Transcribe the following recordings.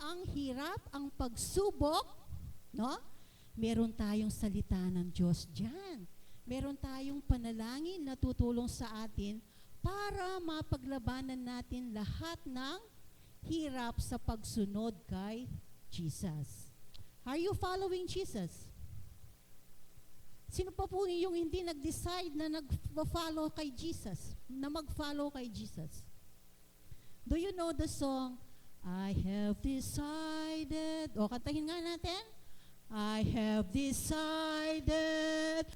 ang hirap, ang pagsubok, no? Meron tayong salita ng Diyos diyan. Meron tayong panalangin na tutulong sa atin para mapaglabanan natin lahat ng hirap sa pagsunod kay Jesus. Are you following Jesus? Sino pa po yung hindi nag-decide na nag-follow kay Jesus? Na mag-follow kay Jesus? Do you know the song, I have decided? O, kantahin nga natin. I have decided.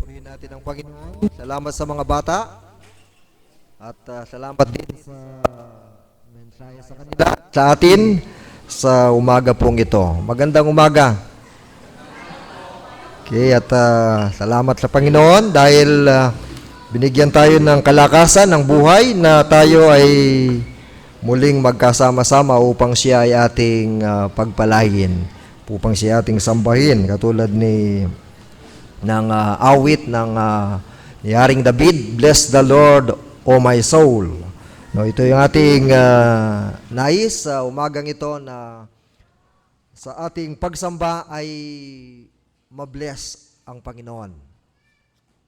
Purihin natin ang Panginoon. Salamat sa mga bata. At salamat din sa mensahe sa kanila, sa atin, sa umaga pong ito. Magandang umaga. Okay, at salamat sa Panginoon dahil binigyan tayo ng kalakasan ng buhay na tayo ay muling magkasama-sama upang siya ay ating pagpalain, upang siya ating sambahin, katulad ng awit ng ni Haring David, Bless the Lord, O my soul. No, ito yung ating nais sa umagang ito na sa ating pagsamba ay mabless ang Panginoon.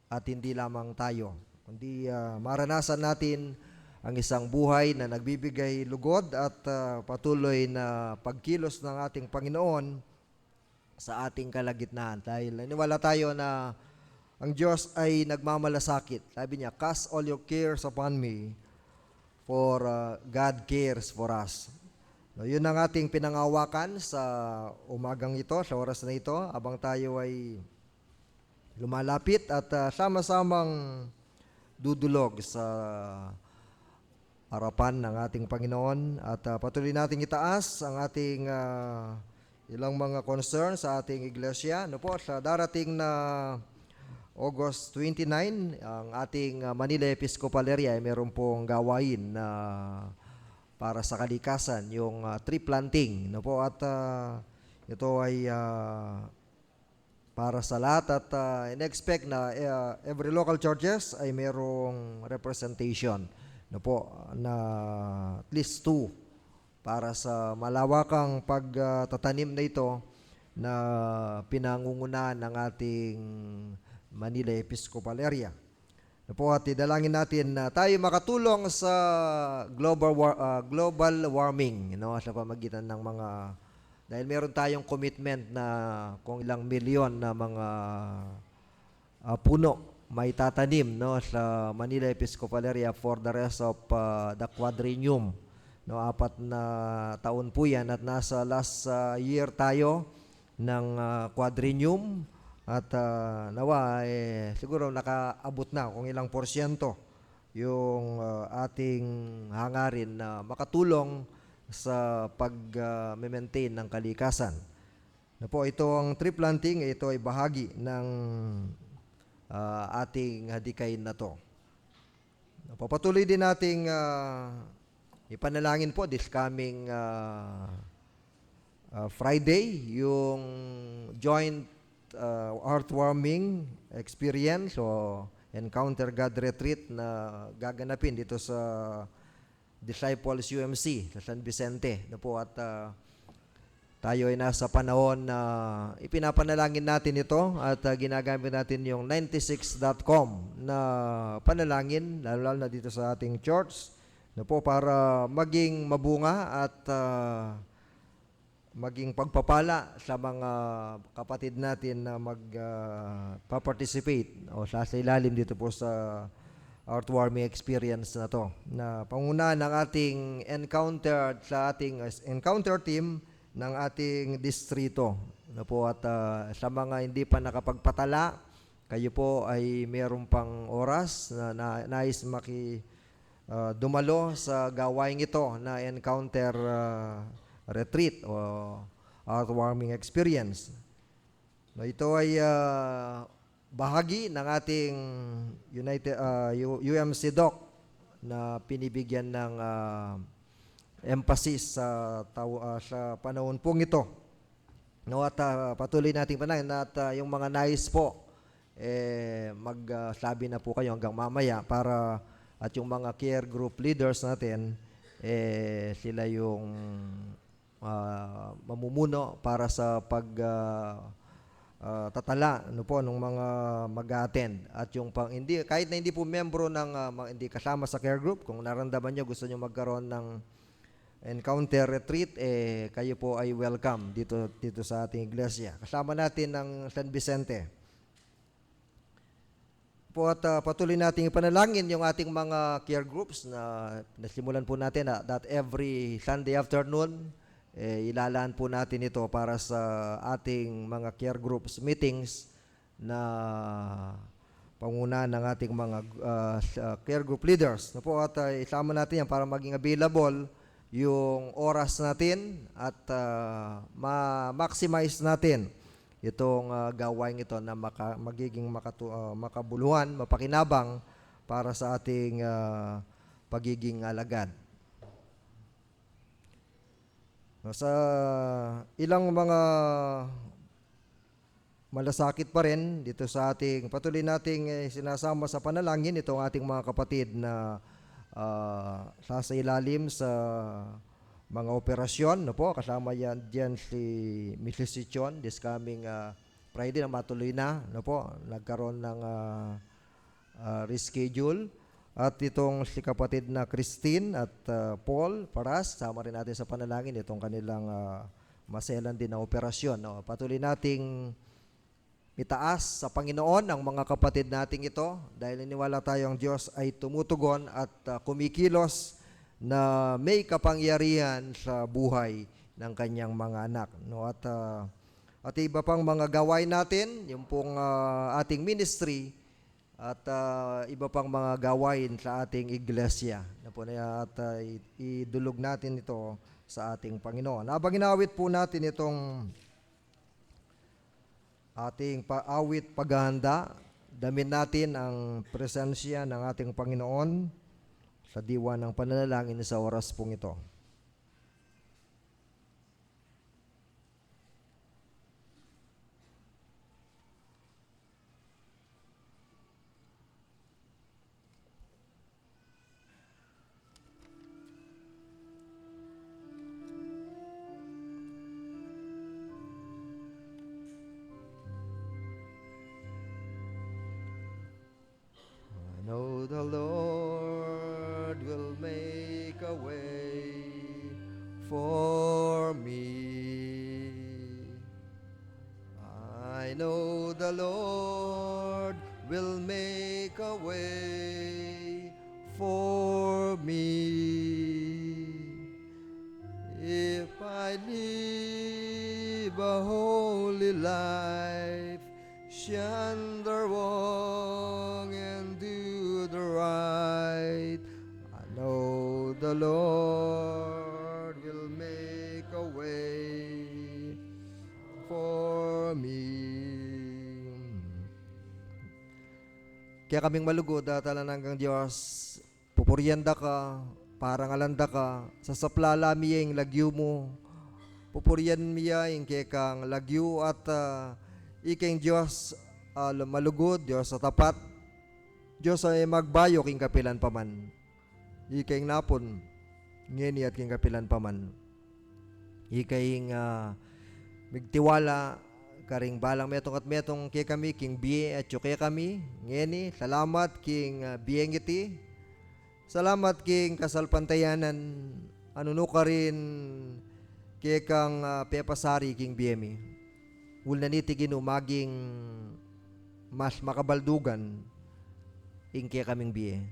At hindi lamang tayo, kundi maranasan natin ang isang buhay na nagbibigay lugod at patuloy na pagkilos ng ating Panginoon sa ating kalagitnaan. Dahil naniwala tayo na ang Diyos ay nagmamalasakit. Sabi niya, cast all your cares upon me, for God cares for us. No, yun ang ating pinangawakan sa umagang ito, sa oras na ito, abang tayo ay lumalapit at sama-samang dudulog sa harapan ng ating Panginoon. At patuloy nating itaas ang ating ilang mga concern sa ating iglesia. Ano po, sa darating na August 29, ang ating Manila Episcopal Area ay meron pong gawain na para sa kalikasan, yung tree planting. No po, at ito ay para sa lahat at in-expect na every local churches ay merong representation no po, na at least 2 para sa malawakang pagtatanim na ito na pinangungunahan ng ating Manila Episcopal Area. No po, at idalangin natin na tayo makatulong sa global warming, no, sa pamagitan ng mga, dahil meron tayong commitment na kung ilang milyon na mga puno may tatanim, no, sa Manila Episcopal Area for the rest of the quadrennium. No, 4 na taon po yan at nasa last year tayo ng quadrennium at nawa siguro nakaabot na kung ilang porsyento yung ating hangarin na makatulong sa pag-maintain ng kalikasan. Na po, ito ang tree planting, ito ay bahagi ng ating hadikain na to. Papatuloy din nating ipanalangin po this coming Friday, yung joint heartwarming experience o Encounter God Retreat na gaganapin dito sa Disciples UMC sa San Vicente. Na po, at tayo ay nasa panahon na ipinapanalangin natin ito at ginagamit natin yung 96.com na panalangin, lalo na dito sa ating church, na po para maging mabunga at maging pagpapala sa mga kapatid natin na mag-participate o sa ilalim dito po sa heartwarming experience na to, na pangunahan ng ating encounter team ng ating distrito. Na po, at sa mga hindi pa nakapagpatala, kayo po ay mayroon pang oras na nais dumalo sa gawain ito na encounter retreat o heartwarming experience. No, ito ay bahagi ng ating UMC Doc na pinibigyan ng emphasis sa panahon pong ito. No, at patuloy nating panahon at yung mga nais po magsabi na po kayo hanggang mamaya para at yung mga care group leaders natin sila yung mamumuno para sa tatala ano po ng mga mag-attend, at yung kahit na hindi po membro ng hindi kasama sa care group, kung naramdaman nyo gusto nyo magkaroon ng encounter retreat, kayo po ay welcome dito sa ating iglesia. Kasama natin ng San Vicente. Po, at patuloy nating ipanalangin yung ating mga care groups na nasimulan po natin that every Sunday afternoon, ilalaan po natin ito para sa ating mga care groups meetings na panguna ng ating mga care group leaders. Po, at isama natin yan para maging available yung oras natin at ma-maximize natin itong gawain ito na magiging makabuluhan, mapakinabang para sa ating pagiging alagad. Sa ilang mga malasakit pa rin dito sa ating patuloy nating sinasama sa panalangin itong ating mga kapatid na sa ilalim sa mga operasyon, no po, kasama yan diyan si Mrs. Sichon this coming Friday na matuloy na, no po, nagkaroon ng reschedule, at itong si kapatid na Christine at Paul Paras, sama rin natin sa panalangin itong kanilang maselan din na operasyon, no. Patuloy nating itaas sa Panginoon ang mga kapatid nating ito dahil iniwala tayong Diyos ay tumutugon at kumikilos na may kapangyarihan sa buhay ng kanyang mga anak. No, at iba pang mga gawain natin, yung pong ating ministry at iba pang mga gawain sa ating iglesia. At idulog natin ito sa ating Panginoon. Habang inawit po natin itong ating awit paghahanda, damin natin ang presensya ng ating Panginoon sa diwa ng pananalangin sa oras pong ito. I know the Lord will make a way for me. I know the Lord will make a way for me. If I live a holy life, shun the wrong and do the right, I know the Lord will make a way for me. Kaya kaming malugod at alanang Diyos, pupurianda ka, parang alanda ka, sa saplala miyeng lagyo mo, pupurian miya yung kekang lagyo at iking Diyos malugod, Diyos sa tapat, Diyos ay magbayo king kapilan paman, iking napon, ngeni at king kapilan paman, iking migtiwala, karing balang metong at metong kay kami, king biye at kay kami, ngeni, salamat king biyeng iti, salamat king kasalpantayanan, anuno ka rin kay kang pepasari king biyemi. Wala niti ginumaging mas makabaldugan ing kay kaming biye.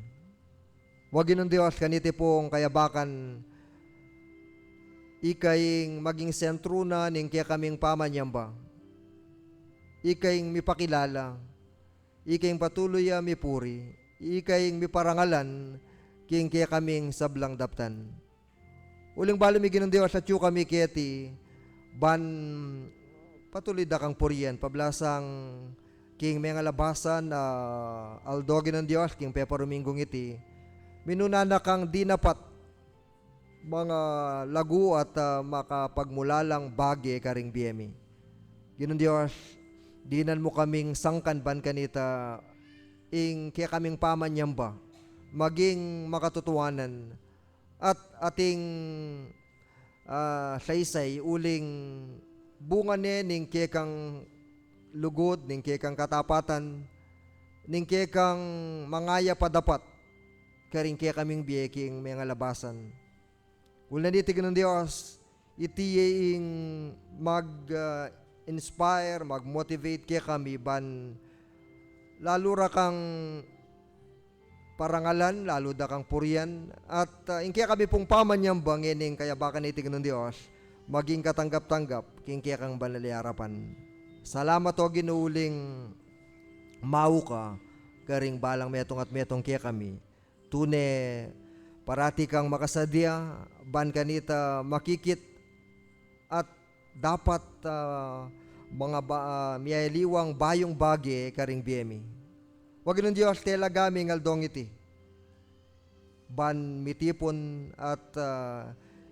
Wag ginong Diyos kaniti pong kayabakan ikaying maging sentro na ning kay kaming pamanyamba. Ikaying mipakilala, ikaying patuloy mipuri, ikaying miparangalan king kaya kaming sablang daptan. Uling balo mi ginong Diyos at yu kami keti ban patuloy da kang purian pablasang king mga labasan aldogi ng Diyos king peparuminggong iti minunana kang dinapat mga lagu at makapagmulalang bagi karing biyemi. Ginong Diyos, dinan mo kaming sangkan ban kanita ing kaya kaming pamanyamba maging makatutuwanan at ating saysay uling bunga ning kekang lugod, ning kekang katapatan, ning kekang mangaya padapat karing kaya kaming biyeking mga labasan. Wala niti ng Diyos, iti ing mag-inspire, mag-motivate kaya kami ban lalo ra kang parangalan, lalo da kang purian at kaya kami pong pamanyambang ining kaya baka niti ng Diyos maging katanggap-tanggap king kaya kang banaliarapan. Salamat o ginuuling mau ka karing balang metong at metong kaya kami tune parati kang makasadya ban kanita makikit at dapat mga miyaliwang bayong bagi karing biyemi. Wag nun Diyos tela gaming aldong iti ban mitipon at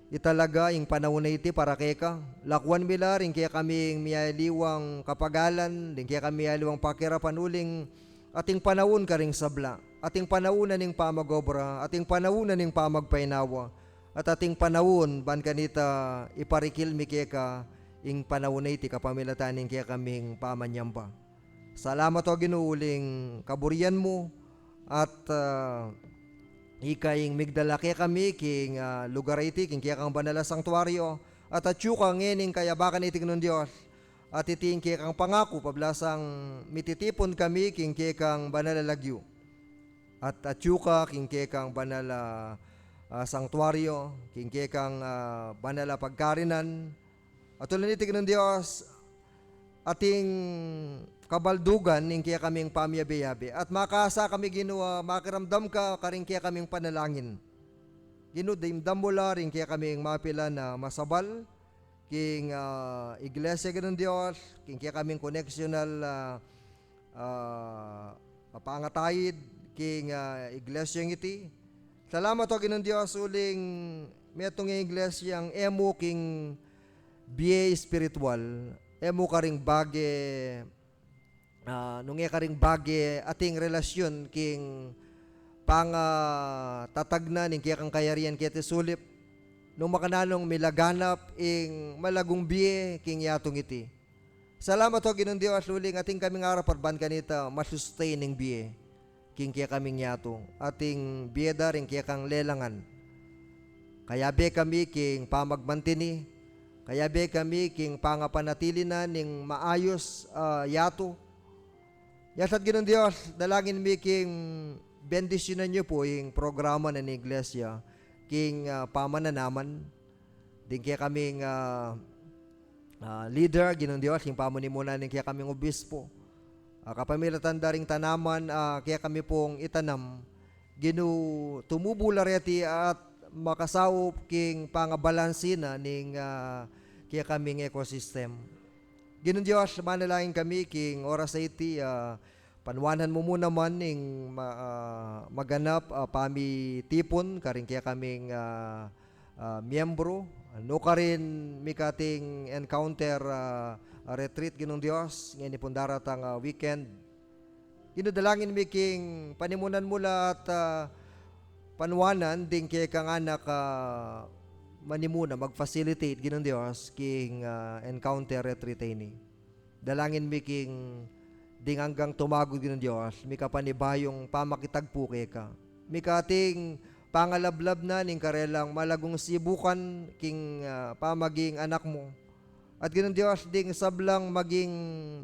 italaga ing panahon na iti para keka lakwan mila rin kaya kaming miyaliwang kapagalan rin kaya kami miyaliwang pakirapan uling ating panahon karing sabla ating panahon ning pamagobra ating panahon ning pamagpainawa at ating panahon ban kanita iparikil mi keka ing panahon na iti kapamilatan ning kaya kaming pamanyamba. Salamat o ginuuling kaburian mo at ikaing migdala kaya kami king lugar iti king kaya kang banala sanktuaryo at atyu kang ngening kayabakan iti ng Diyos at iting kaya kang pangako pablasang mititipon kami king kaya kang banala lagyo at atyu ka king kaya kang banala sanktuaryo king kaya kang banala pagkarinan at ulan iti ng Diyos ating kabaldugan ning kaya kaming pamyabe-yabe at makasa kami ginawa makiramdam ka karing kaya kaming panalangin ginudimdam mo la ring kaya kaming mapila na masabal king iglesia ganun Diyos king kaya kaming connectional pangatayid king iglesia iti Salamat o Ginoong Dios uling metong iglesyang emo king biye spiritual, emo ka ring bage, nung ka ring bage ating relasyon king pang tatagna ning kaya kang kayarian kaya ti sulip nung makananong milaganap ing malagong biye king yatong iti. Salamat o Ginoong Dios uling ating kaming araparban kanita masustain ning biye king kaya kaming yato ating bieda ring kaya kang lelangan. Kaya be kami king pamagmantini, kaya be kami king pangapanatili na ning maayos yato. Yasat Ginoong Dios, dalangin mi king bendisyonan niyo po yung programa ng iglesia king pamananaman. Din kaya kaming leader, Ginoong Dios, king pamunimunan ning kaya kaming obispo. Kapamilatan daring tanaman, kaya kami pong itanam, tumubula reti at makasao king pangabalansi na ning kaya kaming ecosystem. Ginoong Diyos, manalangin kami king oras sa iti, panwanan mo muna man ning maganap pami tipon, karing kaya kaming miyembro, no ka rin mikating encounter retreat Ginoong Diyos, ngayon ipon daratang weekend. Ginudalangin mi king panimunan mula at panwanan ding kaya kang anak manimuna mag-facilitate Ginoong Diyos king encounter retreat ini. Dalangin mi king ding hanggang tumagod Ginoong Diyos, mi kapanibayong pamakitagpo ka. Mi kating pangalablab na ning karelang malagong sibukan king pamaging anak mo. At Ginoong Diyos ding sablang maging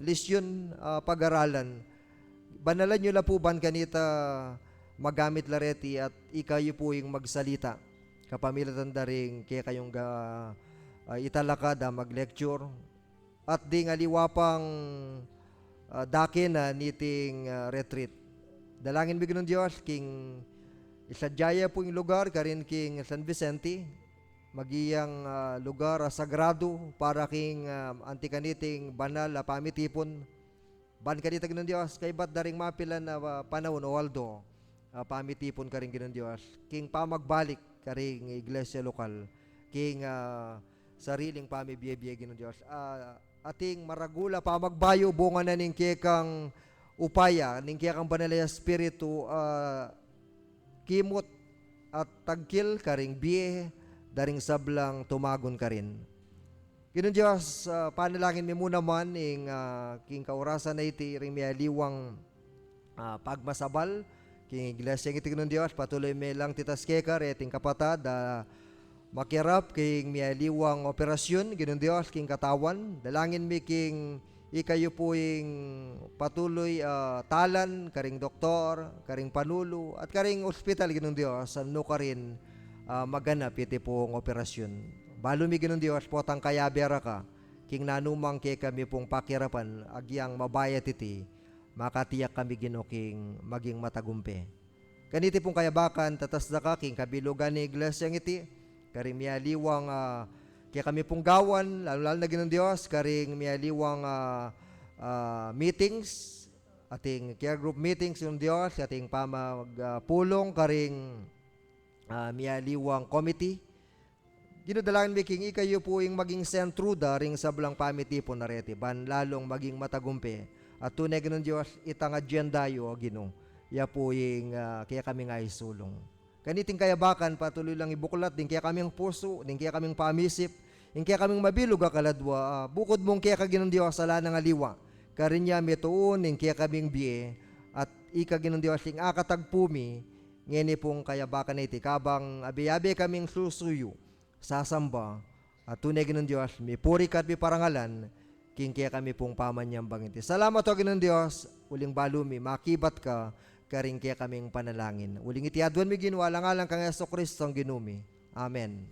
lisyon pag-aralan. Banalan nyo la po ban kanita magamit lareti at ikayo po yung magsalita. Kapamilatan da rin kaya kayong italakad mag-lecture. At ding aliwapang dake na niting retreat. Dalangin mi Ginoong Diyos king isadjaya po yung lugar karin king San Vicente. Magiyang lugar sagrado para king antikaniting banal pamitipon. Ban kanita Ginoong Diyos kay bat daring mapilan na panahon o waldo pamitipon karing Ginoong Diyos. King pamagbalik karing iglesia lokal. King sariling pamibiye-biye Ginoong Diyos. Ating maragula pamagbayo bunga na ning kekang upaya ning kekang banalaya spiritu kimot at tagkil karing biye daring sablang tumagon ka rin. Ginoong Diyos, panalangin mi muna man ing king kaurasan na iti ring mialiwang pagmasabal king iglesia ng iti Ginoong Diyos, patuloy may lang titaskekar eting kapatad makirap king mialiwang operasyon Ginoong Diyos king katawan. Dalangin mi king ikayo po ing patuloy talan karing doktor, karing panulo at karing ospital Ginoong Diyos ano ka rin maganap iti pong operasyon. Balo mi Ginoong Diyos, potang kayabera ka, king nanumang kay kami pong pakirapan, agyang mabayat iti, makatiyak kami Ginoo king maging matagumpe. Kaniti pong kayabakan, tatas da ka, king kabilugan ni iglesia iti, karing mialiwang, kaya kami pong gawan, lalo na Ginoong Diyos, karing mialiwang meetings, ating care group meetings yung Diyos, ating pamagpulong, karing mialiwang committee. Ginudalangin mi king ikayo po yung maging sentro daring sablang pamitipon na reti, ban lalong maging matagumpe. At tunay Ginoong Diyos, itang agyendayo Ginoo. Ya po yung kaya kami nga isulong. Kaniting kayabakan, patuloy lang ibuklat, din kaya kaming puso, din kaya kaming pamisip, din kaya kaming mabilog kaladwa, bukod mong kaya ka Ginong Diyos, sala ng aliwa, karinya metoon, din kaya kaming biye, at ika Ginong Diyos, ing akatagpumi, ngeni pong kayabakan na iti, kabang abiyabi kaming susuyo, sasamba, at tunay Ginong Diyos, may puri ka at may parangalan, king kaya kami pong pamanyambang iti. Salamat o Ginong Diyos, uling balumi, makibat ka, karing kaya kaming panalangin. Uling iti adwan mi ginwa, alang kang Yesu Kristo ang ginumi. Amen.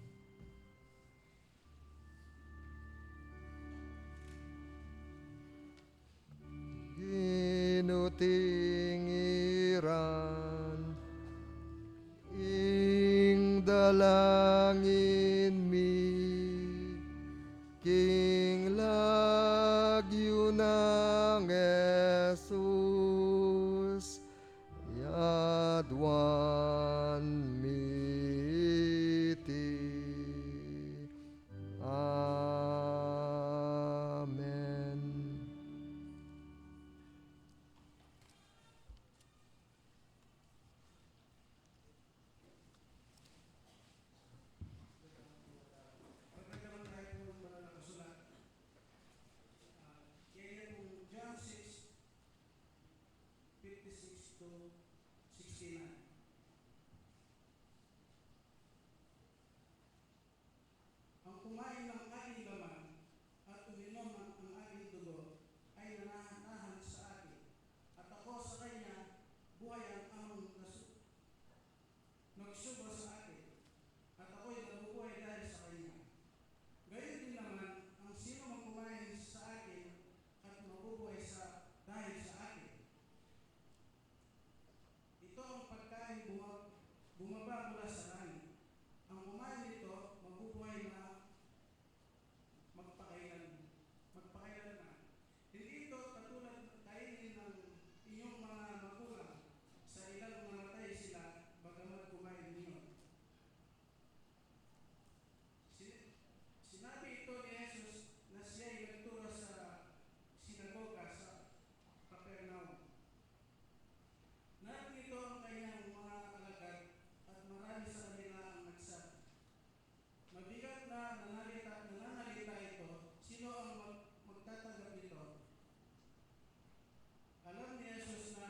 Ginutingiran ing dalangin mi king lagyo ng Jesus yadwan mi bumaba mula sa langit. Ang kumain nito, mabubuhay na magpakailanman. Hindi ito katulad kainin ng inyong mga magulang sa ilang namatay sila bagamat kumain ninyo. Sinabi ito ni Jesus na siya'y nagturo sa sinagoga sa Capernaum. Narito ang kanyang mga alagad at marami sa kanila ang nagsabi, mabigat na nananalita ito, sino ang magtatanggap nito? Alam ni Jesus na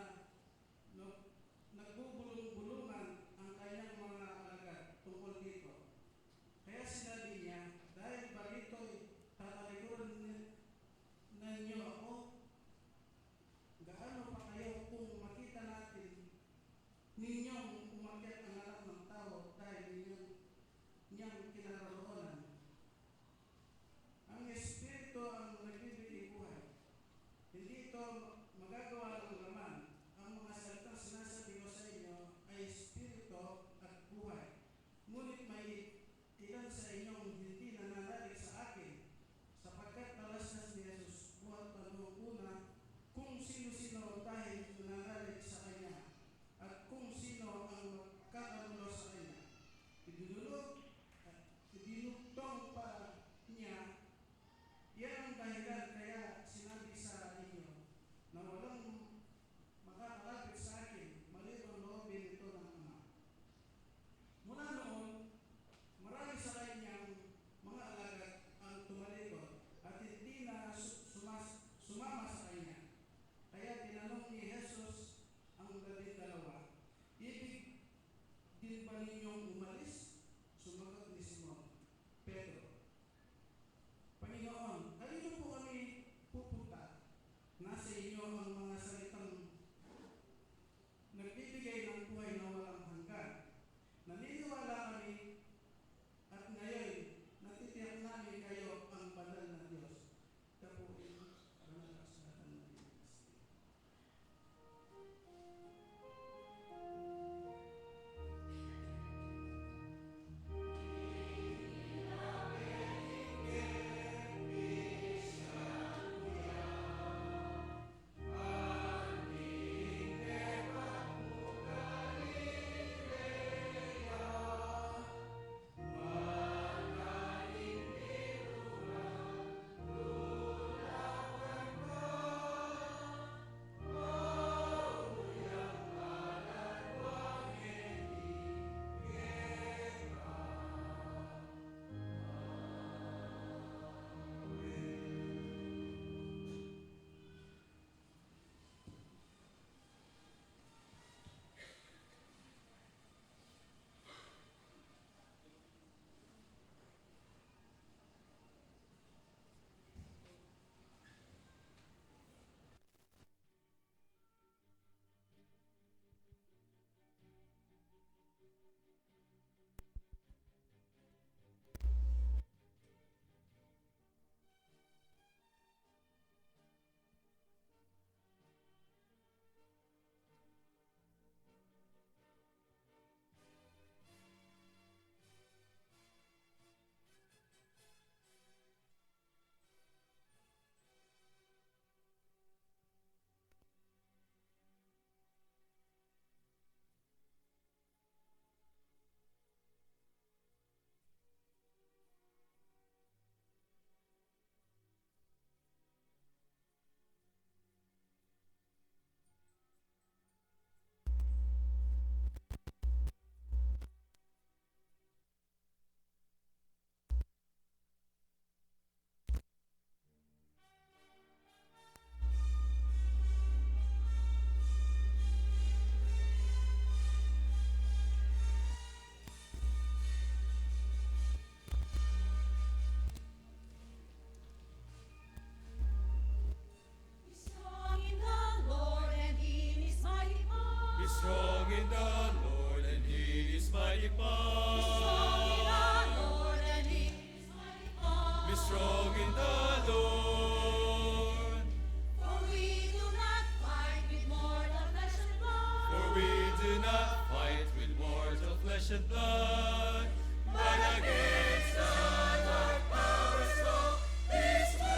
nagbubulong-bulungan ang kanyang mga alagad tungkol dito. Kaya sinabi niya, dahil ba rito'y tatalikuran ninyo ako? Gaano pa kayo kung makita natin ninyong umakyat ang anak ng tao dahil niyang kinaroroonan? Ang Espiritu ang nagbibigay buhay. Hindi ito magagawa ng laman. Ang mga salitang sinasabi ko sa inyo ay Espiritu at buhay. Ngunit may ilan sa inyong hindi nananalig sa akin, sapagkat nalasnas ni Jesus buhat pa noong una kung sino-sino dahil nananalig sa Kanya at kung sino ang magkakanulo sa Kanya. Idinugtong pa niya, yan ang dahilan kaya sinabi sa inyo na walang makakalapit sa akin, maliban loobin ito ng Ama. Mula noon, marami sa kanyang mga alagad ang tumalikod at hindi na sumama sa kanya. Kaya tinanong ni Jesus ang 12, ibig din ba ninyong umalis? Sumagot ni Simon Pedro, Panginoon, kanino po kami pupunta? Nasa inyo ang mga salitang nagbibigay ng buhay na walang hanggan. Naniniwala kami at ngayon natitiyak namin kayo ang banal na Diyos. Tapuin ang nakasulatan ng Diyos. do not fight with mortal and blood, but against the dark powers of this world.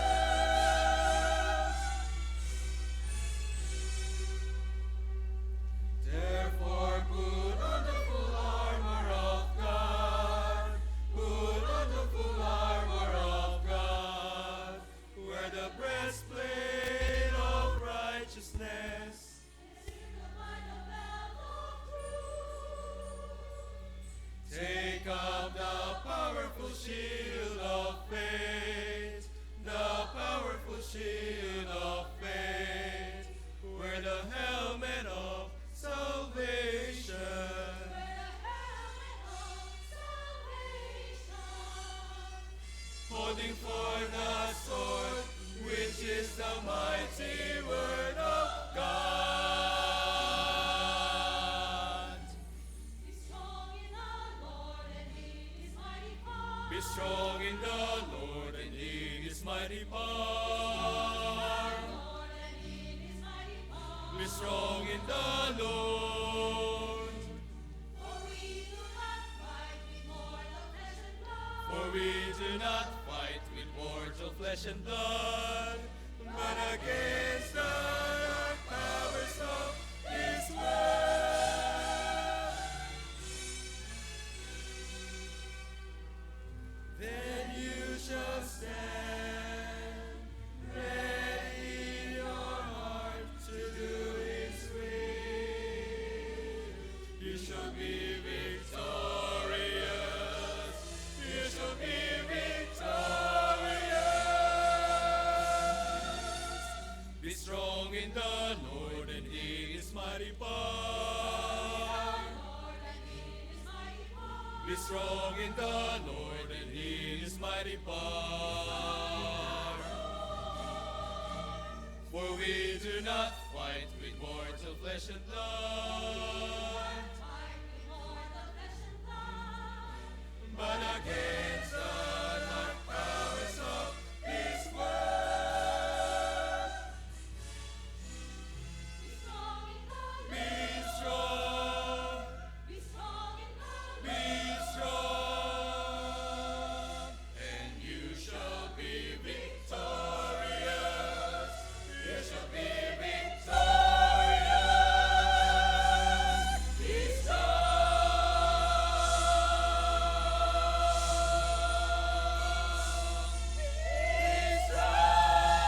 Therefore put on the full armor of God, put on the full armor of God, wear the breastplate of righteousness, take up the powerful shield of faith, the powerful shield of faith, wear the helmet of salvation, holding forth the sword, which is the mighty word of God. Be strong in the Lord and in his mighty power. Be strong in the Lord and in his mighty power. Lord and in his mighty power. Be strong in the Lord. For we do not fight with mortal flesh and blood. For we do not fight with mortal flesh and blood, but against the dark powers of this world. Then you shall stand, ready in your heart to do his will. You shall be victorious. You shall be victorious. Be strong in the Lord and in his mighty power. Lord and in his mighty power. Be strong in the Lord and in his mighty power. For we do not fight with mortal flesh and blood, Fight with mortal flesh and blood. but against the dark powers of this world. Be strong in the Be Lord. strong, Be strong in the Lord. be strong, and you shall be victorious. You shall be victorious. Be strong. Be strong.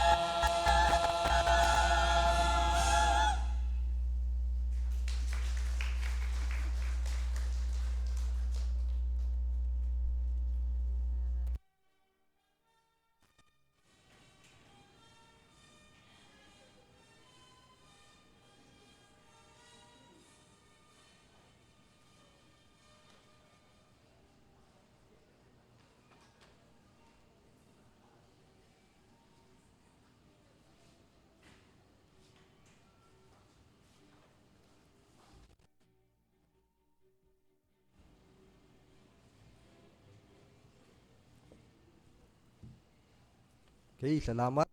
Okay, salamat.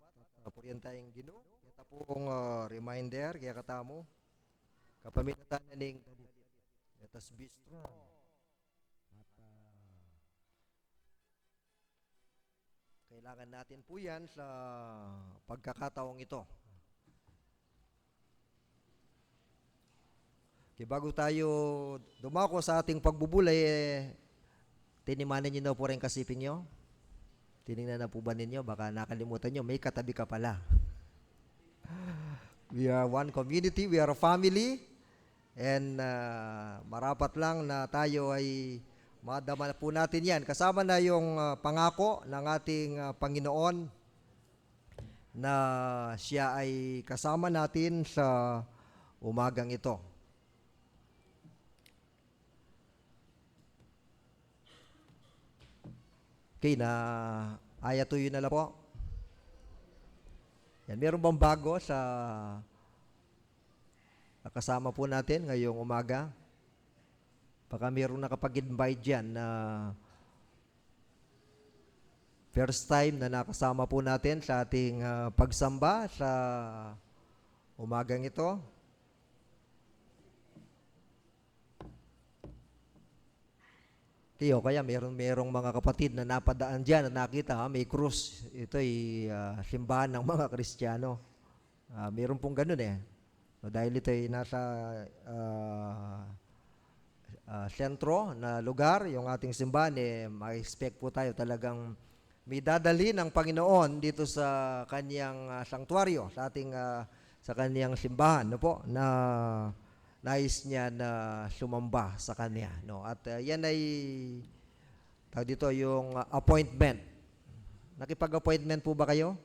Purihan tayong Ginoo. Ito pong reminder kaya katamo. Kapamitatan na ning let us be strong. At kailangan natin po yan sa pagkakataong ito. Okay, bago tayo dumako sa ating pagbubulay, tinimanin niyo na po rin kasiping nyo. Tinignan na po ba ninyo? Baka nakalimutan nyo, may katabi ka pala. We are one community, we are a family, and marapat lang na tayo ay madama po natin yan. Kasama na yung pangako ng ating Panginoon na siya ay kasama natin sa umagang ito. Okay, na ayatuyo na lang po. Yan, meron bang bago sa kasama po natin ngayong umaga? Baka meron nakapag-invite dyan na first time na nakasama po natin sa ating pagsamba sa umagang ito. Tiyo, kaya merong mga kapatid na napadaan dyan at nakita, may krus. Ito ay simbahan ng mga Kristiyano. Meron pong ganun eh. No, dahil ito ay nasa sentro na lugar, yung ating simbahan, ma-expect po tayo talagang may dadali ng Panginoon dito sa kanyang sanktuaryo, sa kanyang simbahan, no po, na nais niya na sumamba sa kanya, no. At yan ay tawag dito yung appointment. Nakipag-appointment po ba kayo?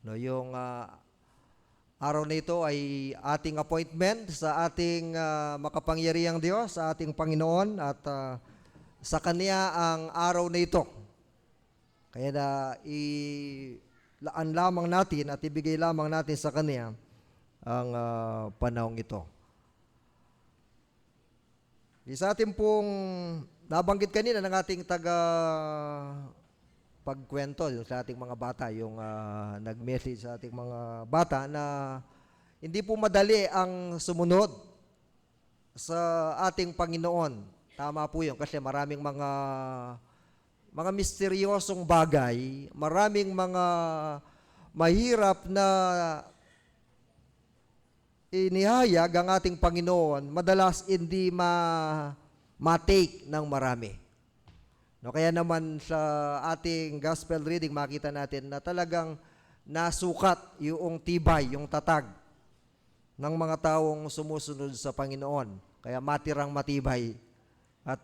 No, yung araw na ito ay ating appointment sa ating makapangyarihang Diyos, sa ating Panginoon, at sa Kanya ang araw na ito. Kaya na ilaan lamang natin at ibigay lamang natin sa Kanya ang panahong ito. Sa ating pong nabanggit kanina ng ating pagkwento sa ating mga bata, yung nag-message sa ating mga bata na hindi po madali ang sumunod sa ating Panginoon. Tama po yun kasi maraming mga misteryosong bagay, maraming mga mahirap na inihayag ang ating Panginoon, madalas hindi ma-take ng marami. No, kaya naman sa ating gospel reading, makita natin na talagang nasukat yung tibay, yung tatag ng mga taong sumusunod sa Panginoon. Kaya matirang matibay at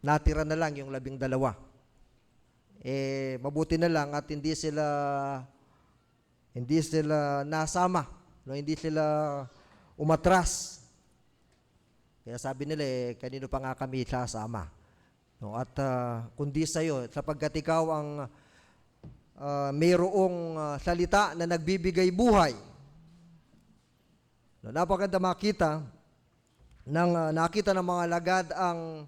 natira na lang yung 12. Mabuti na lang at hindi sila nasama. No, hindi sila umatras. Kaya sabi nila, kanino pa nga kami sasama? No, at kundi sa iyo, sapagkat ikaw ang mayroong salita na nagbibigay buhay. No, napakaganda nakita ng mga lagad ang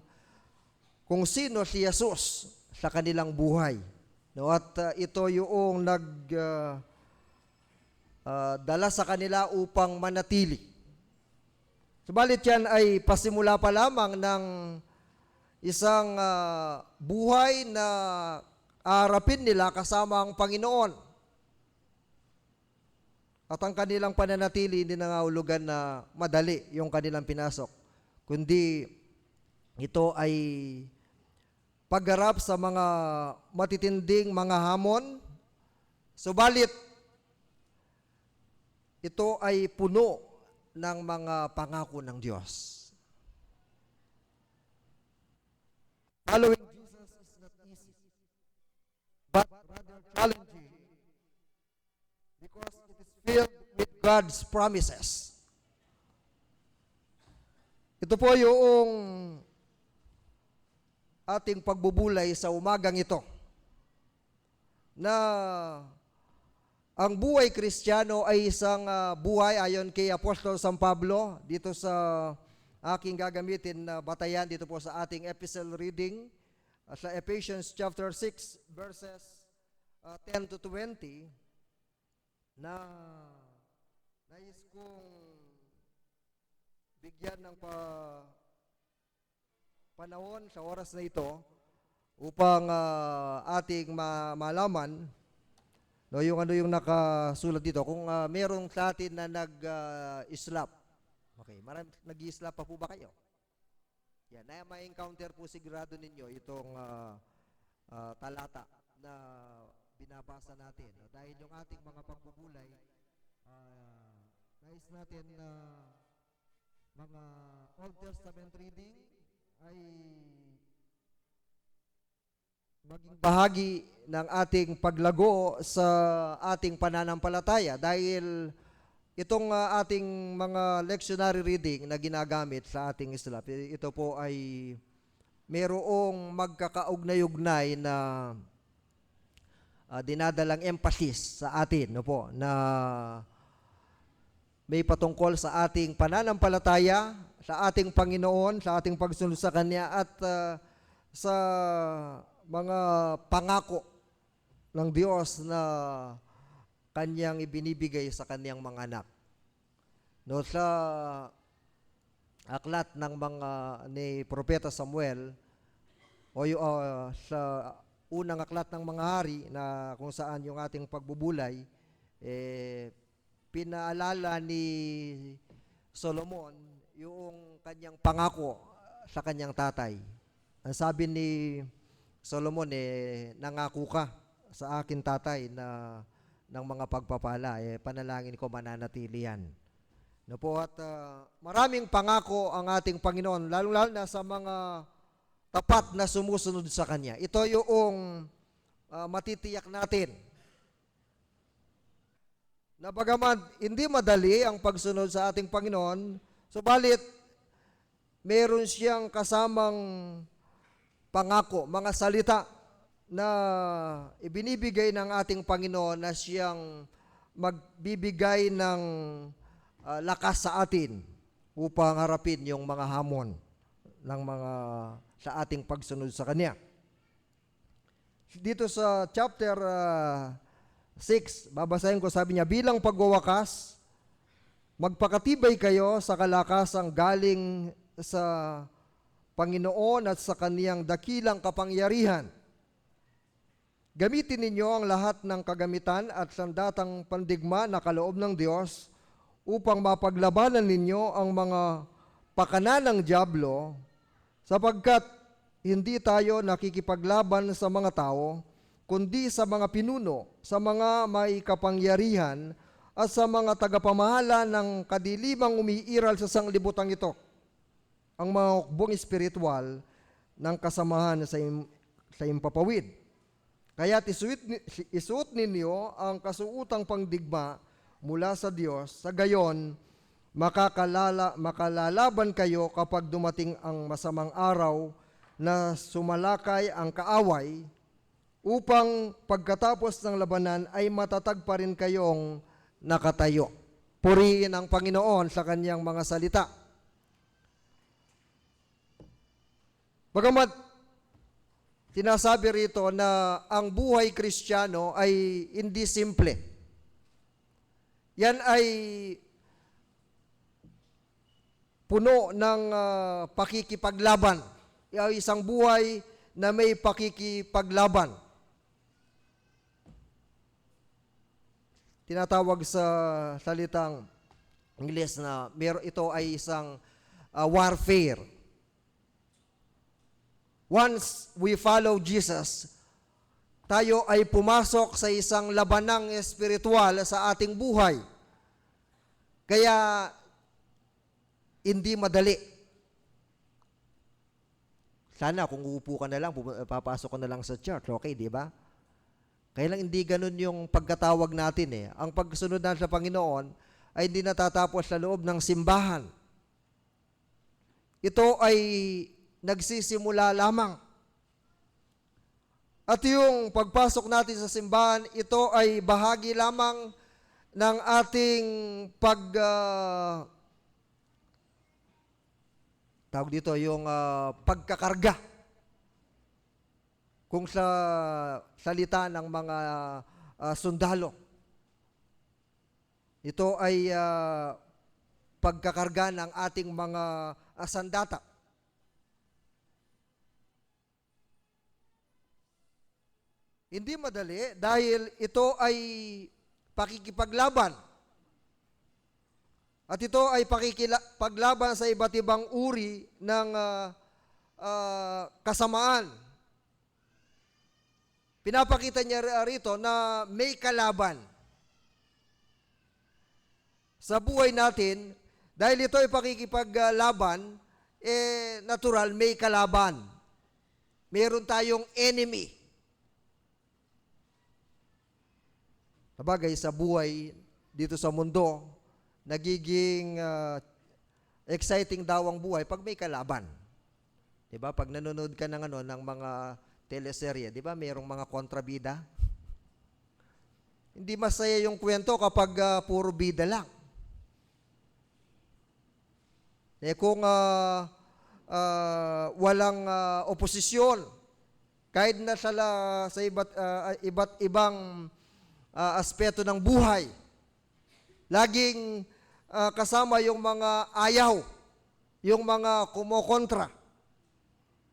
kung sino si Jesus sa kanilang buhay. No, at ito yung dala sa kanila upang manatili. Subalit yan ay pasimula pa lamang ng isang buhay na harapin nila kasama ang Panginoon. At ang kanilang pananatili hindi nangahulugan na madali yung kanilang pinasok, kundi ito ay pagharap sa mga matitinding mga hamon. Subalit ito ay puno ng mga pangako ng Diyos. Following Jesus is not easy, but rather challenging because it is filled with God's promises. Ito po yung ating pagbubulay sa umagang ito, na ang buhay Kristiyano ay isang buhay ayon kay Apostol San Pablo dito sa aking gagamitin na batayan dito po sa ating epistle reading sa Ephesians chapter 6 verses 10 to 20, na nais kong bigyan ng panahon sa oras na ito upang ating malaman no, yung nakasulat dito. Kung merong sa atin na nag-slap. Okay, nag-slap pa po ba kayo? Yan, ma-encounter po sigurado ninyo itong talata na binabasa natin. No? Dahil yung ating mga pagbubulay, nais natin na mga Old Testament reading ay maging bahagi ng ating paglago sa ating pananampalataya, dahil itong ating mga lectionary reading na ginagamit sa ating slap, ito po ay mayroong magkakaugnay-ugnay na dinadalang emphasis sa atin, no po, na may patungkol sa ating pananampalataya, sa ating Panginoon, sa ating pagsunod sa Kanya, at sa mga pangako ng Diyos na Kanyang ibinibigay sa Kanyang mga anak. No, sa aklat ng mga ni Propeta Samuel sa unang aklat ng mga hari na kung saan yung ating pagbubulay, pinaalala ni Solomon yung kanyang pangako sa kanyang tatay. Ang sabi ni Solomon, nangako ka sa akin tatay na ng mga pagpapala, panalangin ko mananatili yan. No po, at maraming pangako ang ating Panginoon, lalo-lalo na sa mga tapat na sumusunod sa Kanya. Ito yung matitiyak natin. Na bagaman hindi madali ang pagsunod sa ating Panginoon, subalit meron siyang kasamang pangako, mga salita na ibinibigay ng ating Panginoon na siyang magbibigay ng lakas sa atin upang harapin yung mga hamon ng mga sa ating pagsunod sa Kanya. Dito sa chapter 6, babasahin ko, sabi niya, bilang pagwawakas, magpakatibay kayo sa kalakasang galing sa Panginoon at sa Kaniyang dakilang kapangyarihan. Gamitin ninyo ang lahat ng kagamitan at sandatang pandigma na kaloob ng Diyos upang mapaglabanan ninyo ang mga pakanan ng dyablo, sapagkat hindi tayo nakikipaglaban sa mga tao, kundi sa mga pinuno, sa mga may kapangyarihan, at sa mga tagapamahala ng kadilimang umiiral sa sanglibutang ito, ang mga hukbong espiritual ng kasamahan sa impapawid. Kaya isuot ninyo ang kasuutang pangdigma mula sa Diyos, sa gayon makalalaban kayo kapag dumating ang masamang araw na sumalakay ang kaaway, upang pagkatapos ng labanan ay matatag pa rin kayong nakatayo. Purihin ang Panginoon sa kanyang mga salita. Bagamat sinasabi rito na ang buhay Kristiyano ay hindi simple. Yan ay puno ng pakikipaglaban. Isang buhay na may pakikipaglaban. Tinatawag sa salitang Ingles na ito ay isang warfare. Once we follow Jesus, tayo ay pumasok sa isang labanang espiritual sa ating buhay. Kaya, hindi madali. Sana kung uupo ka na lang, papasok ka na lang sa church, okay, di ba? Kaya lang hindi ganun yung pagkatawag natin . Ang pagsunod natin sa Panginoon ay hindi natatapos sa loob ng simbahan. Ito ay nagsisimula lamang. At yung pagpasok natin sa simbahan, ito ay bahagi lamang ng ating tawag dito, yung pagkakarga. Kung sa salita ng mga sundalo. Ito ay pagkakarga ng ating mga sandata. Hindi madali dahil ito ay pakikipaglaban. At ito ay pakikipaglaban sa iba't ibang uri ng kasamaan. Pinapakita niya rito na may kalaban. Sa buhay natin, dahil ito ay pakikipaglaban, natural may kalaban. Meron tayong enemy. Sabagay, sa buhay dito sa mundo, nagiging exciting daw ang buhay pag may kalaban. Diba? Pag nanonood ka ng mga teleserye, diba? Mayroong mga kontrabida. Hindi masaya yung kwento kapag puro bida lang. Kung walang oposisyon, kahit na sa iba't ibang aspeto ng buhay, laging kasama yung mga ayaw, yung mga kumokontra,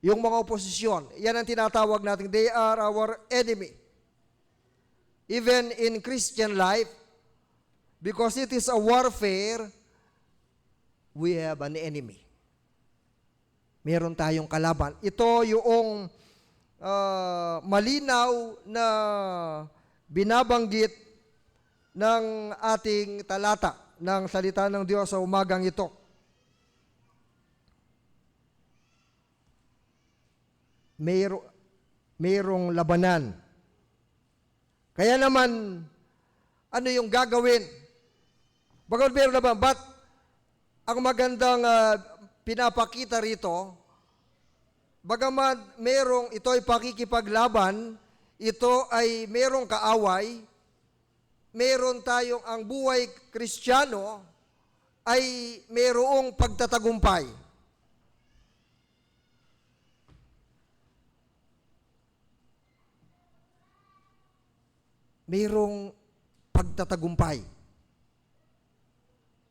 yung mga oposisyon. Yan ang tinatawag natin, they are our enemy. Even in Christian life, because it is a warfare, we have an enemy. Meron tayong kalaban. Ito yung malinaw na binabanggit ng ating talata ng salita ng Diyos sa umagang ito. Mayroong labanan. Kaya naman, ano yung gagawin? Bagamat mayroong labanan, but ang magandang pinapakita rito, bagamat ito'y pakikipaglaban, ito ay merong kaaway, meron tayong ang buhay Kristiyano ay merong pagtatagumpay. Merong pagtatagumpay.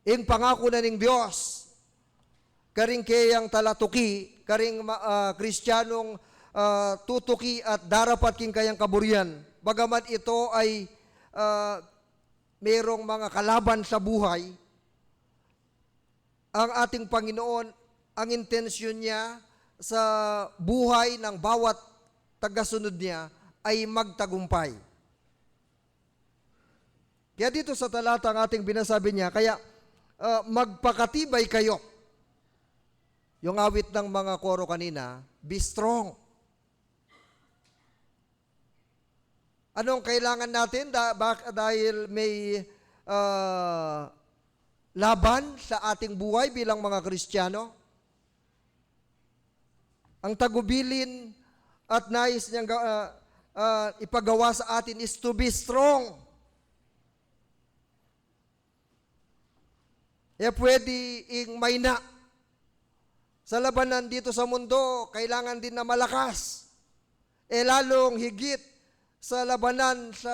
Ing pangako na ning Diyos, karing kayang talatuki, karing Kristiyanong tutuki at darapat king kayang kaburian. Bagamat ito ay merong mga kalaban sa buhay, ang ating Panginoon, ang intensyon niya sa buhay ng bawat tagasunod niya ay magtagumpay. Kaya dito sa talata ang ating binasabi niya, kaya magpakatibay kayo. Yung awit ng mga koro kanina, be strong. Anong kailangan natin? Dahil may laban sa ating buhay bilang mga Kristiyano. Ang tagubilin at nais niyang ipagawa sa atin is to be strong. Pwede ing mayna. Sa labanan dito sa mundo, kailangan din na malakas. Lalong higit sa labanan sa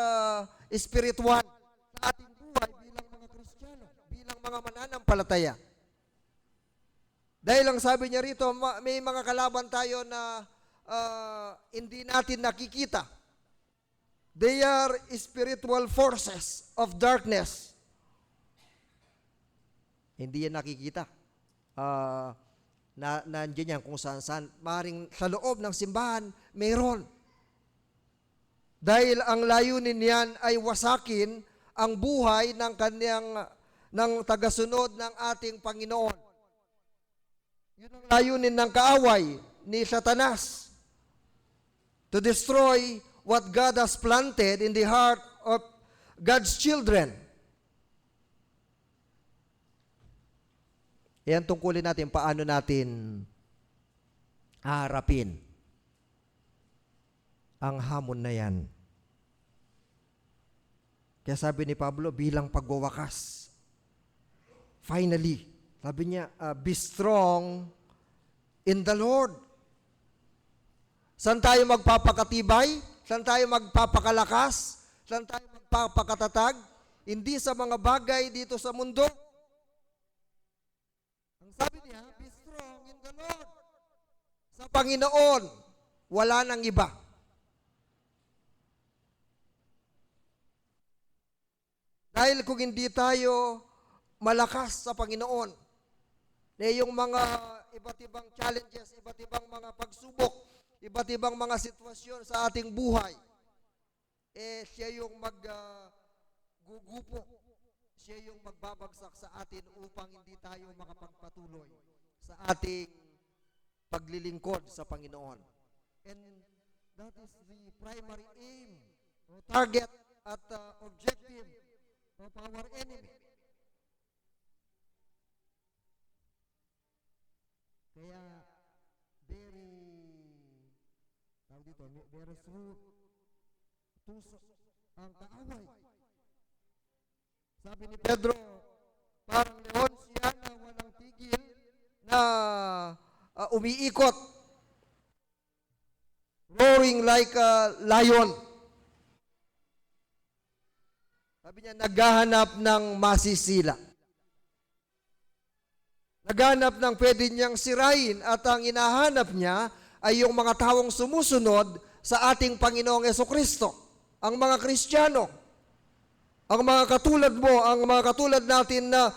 espiritual sa ating buhay bilang mga Kristiyano, bilang mga mananampalataya. Dahil ang sabi niya rito, may mga kalaban tayo na hindi natin nakikita. They are spiritual forces of darkness. Hindi yan nakikita. Nandiyan yan kung saan-saan. Maring sa loob ng simbahan, mayroon. Dahil ang layunin niyan ay wasakin ang buhay ng tagasunod ng ating Panginoon. Yun ang layunin ng kaaway ni Satanas. To destroy what God has planted in the heart of God's children. Yan tungkulin natin paano natin haharapin ang hamon na yan. Kaya sabi ni Pablo, bilang pagwawakas. Finally, sabi niya, be strong in the Lord. Saan tayo magpapakatibay? Saan tayo magpapakalakas? Saan tayo magpapakatatag? Hindi sa mga bagay dito sa mundo. Ang sabi niya, be strong in the Lord. Sa Panginoon, wala nang iba. Dahil kung hindi tayo malakas sa Panginoon, na yung mga iba't ibang challenges, iba't ibang mga pagsubok, iba't ibang mga sitwasyon sa ating buhay, siya yung gugupo, siya yung magbabagsak sa atin upang hindi tayo makapagpatuloy sa ating paglilingkod sa Panginoon. And that is the primary aim, target at objective of our enemy. Kaya very shrewd ang kaaway. Sabi ni Pedro, parang leon siya na walang tigil na umiikot, roaring like a lion. Sabi niya, naghahanap ng masisila. Naghanap ng pwede niyang sirain at ang inahanap niya ay yung mga taong sumusunod sa ating Panginoong Jesucristo. Ang mga Kristiyano, ang mga katulad mo, ang mga katulad natin na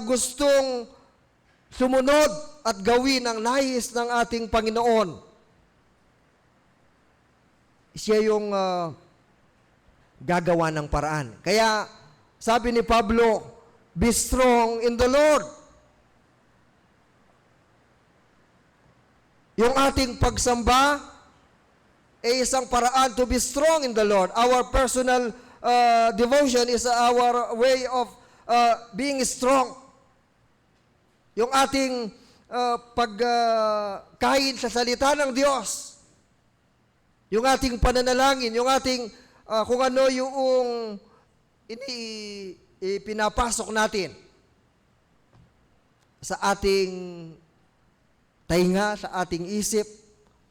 gustong sumunod at gawin ang nais ng ating Panginoon. Siya yung gagawa ng paraan. Kaya sabi ni Pablo, be strong in the Lord. Yung ating pagsamba ay isang paraan to be strong in the Lord. Our personal devotion is our way of being strong. Yung ating pagkain sa salita ng Diyos, yung ating pananalangin, yung ating kung ano yung ipinapasok natin sa ating tainga, sa ating isip,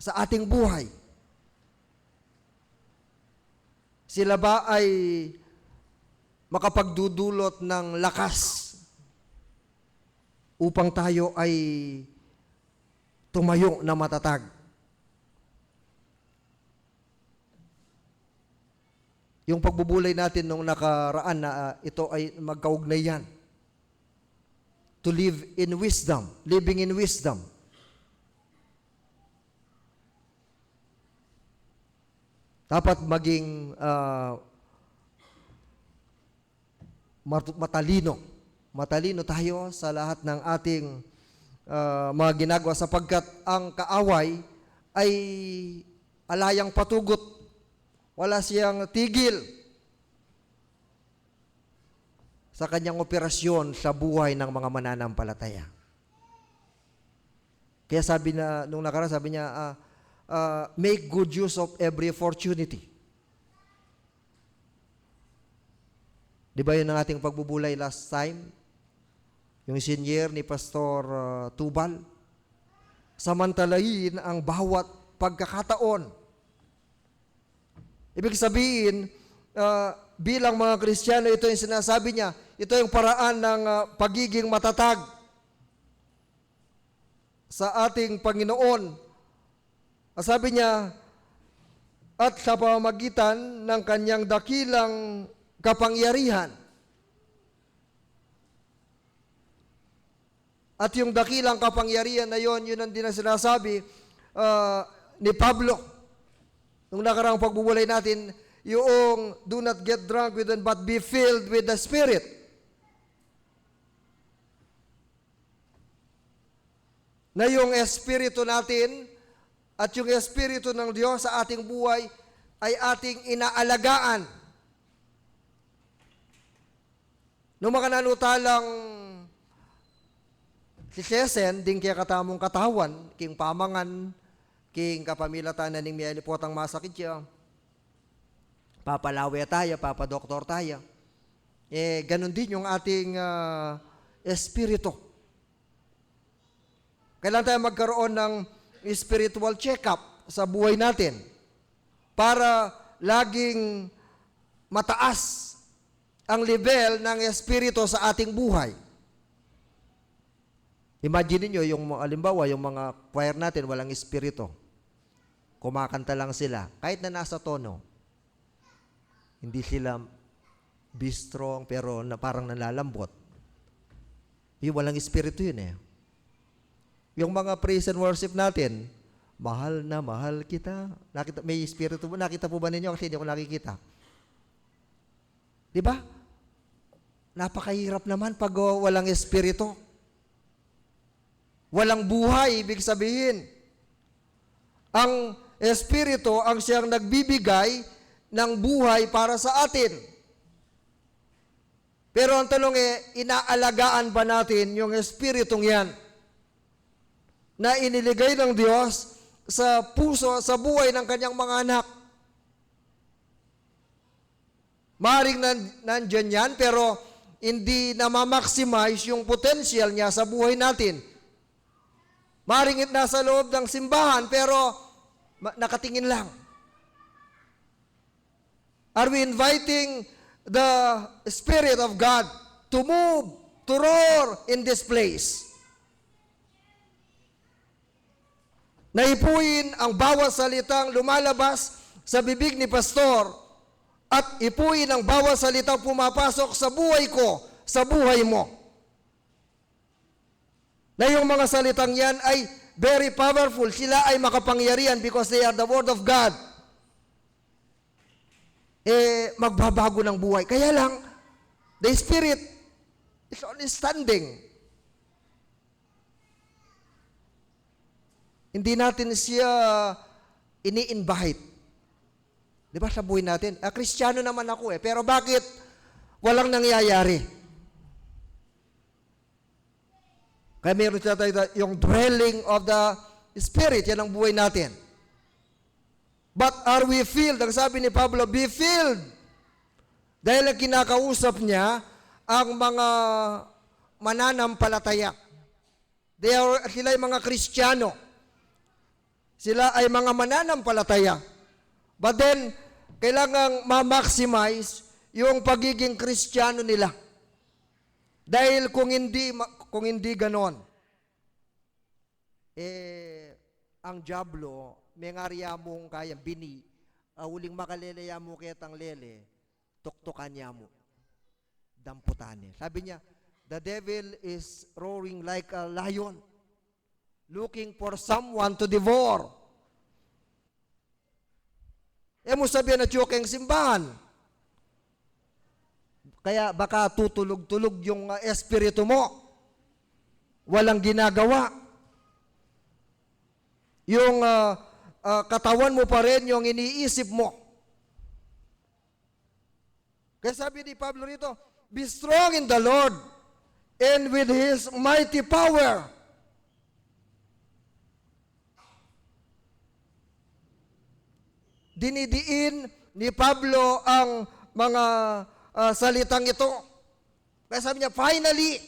sa ating buhay. Sila ba ay makapagdudulot ng lakas upang tayo ay tumayo na matatag? Yung pagbubulay natin nung nakaraan na ito ay magkaugnay yan. To live in wisdom, living in wisdom. Dapat maging matalino. Matalino tayo sa lahat ng ating mga ginagawa sapagkat ang kaaway ay alayang patugot. Wala siyang tigil sa kanyang operasyon sa buhay ng mga mananampalataya. Kaya sabi na, nung nakaraan, sabi niya, make good use of every opportunity. Di ba yun ang ating pagbubulay last time? Yung senior ni Pastor Tubal. Samantalahin ang bawat pagkakataon. Ibig sabihin, bilang mga Kristiyano, ito yung sinasabi niya, ito yung paraan ng pagiging matatag sa ating Panginoon. Sabi niya, at sa pamamagitan ng kanyang dakilang kapangyarihan. At yung dakilang kapangyarihan na yon, yun ang din ang sinasabi ni Pablo. Nung nakaraang pagbubulay natin, yung do not get drunk with it, but be filled with the Spirit. Na yung espiritu natin at yung espiritu ng Diyos sa ating buhay ay ating inaalagaan. Nung mga nanutalang si Sesen, ding kaya katamong katawan, king pamangan, king kapamilatan na ning may alipotang masakit siya, papalawe tayo, papadoktor tayo. Ganun din yung ating espiritu. Kailangan tayo magkaroon ng spiritual check-up sa buhay natin para laging mataas ang level ng espiritu sa ating buhay. Imagine niyo yung halimbawa, yung mga choir natin walang espiritu. Kumakanta lang sila kahit na nasa tono. Hindi sila be strong pero parang nalalambot. Yung walang espiritu yun eh. Yung mga praise and worship natin, mahal na mahal kita. May espiritu mo, nakita po ba ninyo? Kasi hindi ko nakikita. Di ba? Napakahirap naman pag walang espiritu. Walang buhay, ibig sabihin. Ang espiritu ang siyang nagbibigay ng buhay para sa atin. Pero ang tanong inaalagaan ba natin yung espiritong yan na iniligay ng Diyos sa puso, sa buhay ng kanyang mga anak? Maaaring nandyan yan, pero hindi na ma-maximize yung potential niya sa buhay natin. Maaaring nasa loob ng simbahan, pero nakatingin lang. Are we inviting the Spirit of God to move, to roar in this place? na ipuin ang bawat salitang lumalabas sa bibig ni pastor at ipuin ang bawat salitang pumapasok sa buhay ko, sa buhay mo. Na yung mga salitang yan ay very powerful. Sila ay makapangyarihan because they are the Word of God. Magbabago ng buhay. Kaya lang, the Spirit is only standing. Hindi natin siya ini-invite. Di ba sa buhay natin? Kristiyano naman ako pero bakit walang nangyayari? Kaya meron tayo yung dwelling of the Spirit, yan ang buhay natin. But are we filled? Ang sabi ni Pablo, be filled. Dahil ang kinakausap niya ang mga mananampalataya. Sila ay mga Kristiyano. Sila ay mga mananampalataya. But then, kailangang ma-maximize yung pagiging Kristiyano nila. Dahil kung hindi ganon, ang diablo, may ngariya mong kayang bini, uling makalelaya mo ketang lele, tuktukan niya mo. Damputane. Sabi niya, the devil is roaring like a lion, looking for someone to devour. Mo sabihin na tiyokeng simbahan. Kaya baka tutulog-tulog yung espiritu mo. Walang ginagawa. Yung katawan mo pa rin yung iniisip mo. Kaya sabi ni Pablo rito, be strong in the Lord and with His mighty power. Dinidiin ni Pablo ang mga salitang ito. Kaya sabi niya, finally,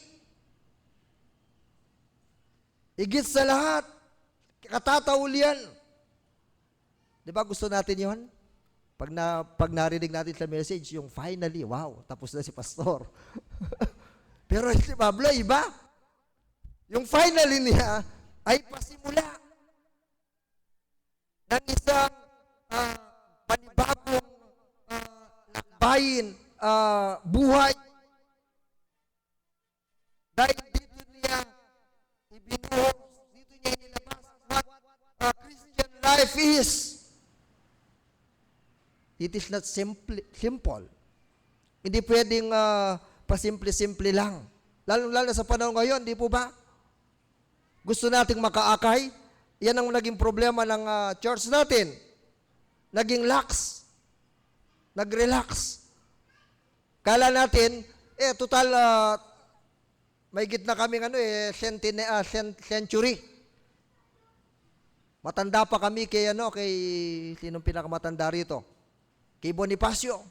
higit sa lahat, katataulian. Di ba gusto natin yon? Pag narinig natin sa message, yung finally, wow, tapos na si pastor. Pero si Pablo, iba. Yung finally niya ay pasimula ng isang panibagong lakbayin, buhay. Dahil dito niya ibinuhos, dito niya inilabas what Christian life is. It is not simple. Hindi pwedeng pasimple-simple lang. Lalo sa panahon ngayon, di po ba? Gusto nating makaakay. Yan ang naging problema ng church natin. Naging lax. Nag-relax. Kala natin, total, may gitna kaming century. Matanda pa kami kay sinong pinakamatanda rito? Kay Bonifacio.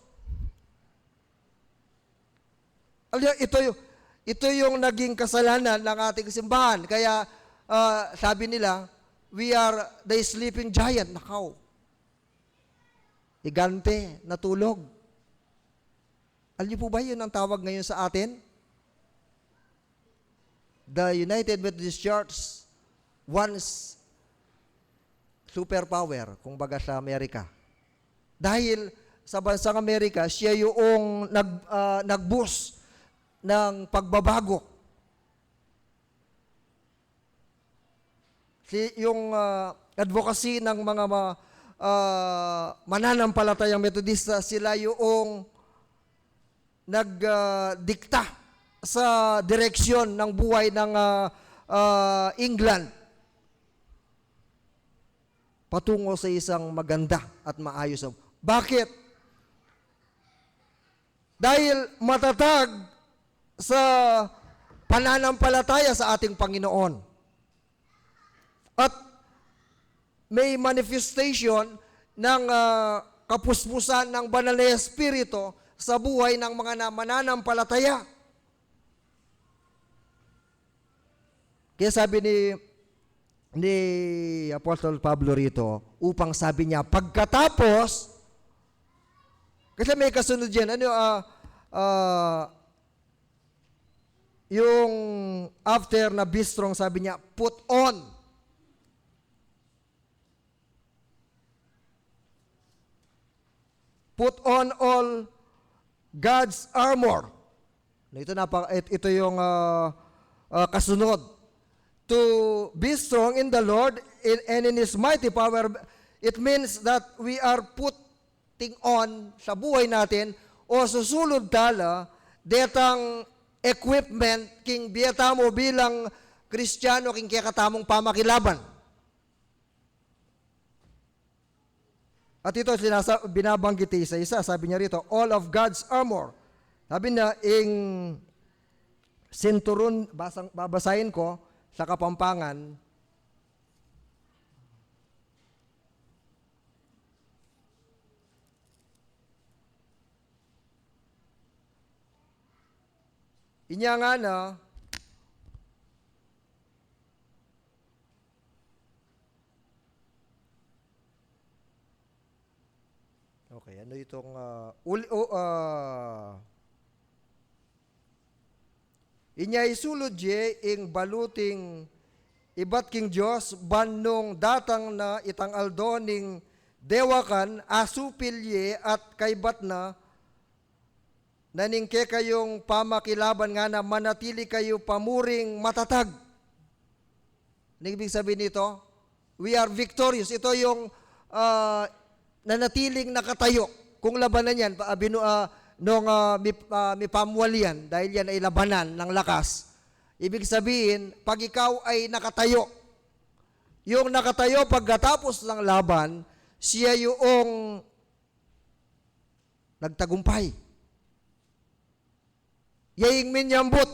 Ito yung naging kasalanan ng ating simbahan. Kaya sabi nila, we are the sleeping giant. Nakaw. Higante, natulog. Alam niyo po ba yun ang tawag ngayon sa atin? The United Methodist Church wants superpower, kung baga sa Amerika. Dahil sa bansang Amerika, siya yung nag-boost ng pagbabago. Yung advocacy ng mga mananampalatayang Metodista, sila yung nagdikta sa direksyon ng buhay ng England patungo sa isang maganda at maayos. Bakit? Dahil matatag sa pananampalataya sa ating Panginoon. At may manifestation ng kapuspusan ng banal na Espiritu sa buhay ng mga mananampalataya. Kaya sabi ni Apostle Pablo rito, upang sabi niya, pagkatapos, kasi may kasunod yan, yung after na be strong, sabi niya, put on. put on all God's armor. Ito yung kasunod. To be strong in the Lord and in His mighty power. It means that we are putting on sa buhay natin o susulod tala detang equipment king bieta mo bilang Kristiyano king kaya katamong pamakilaban. At ito binabanggit sa isa, sabi niya rito, all of God's armor. Sabi na, sinturon, babasahin ko sa Kapampangan, inya nga na, okay, ano itong inya isulod je ing baluting ibat king Diyos banong datang na itang aldoning dewakan asupilye at kaibat na naningke kayong pamakilaban nga na manatili kayo pamuring matatag. Ano ibig sabihin nito? We are victorious. Ito yung nanatiling nakatayo. Kung labanan yan, may pamuwalian, dahil yan ay labanan ng lakas. Ibig sabihin, pag ikaw ay nakatayo, yung nakatayo pagkatapos ng laban, siya yung nagtagumpay. Yaing minyambot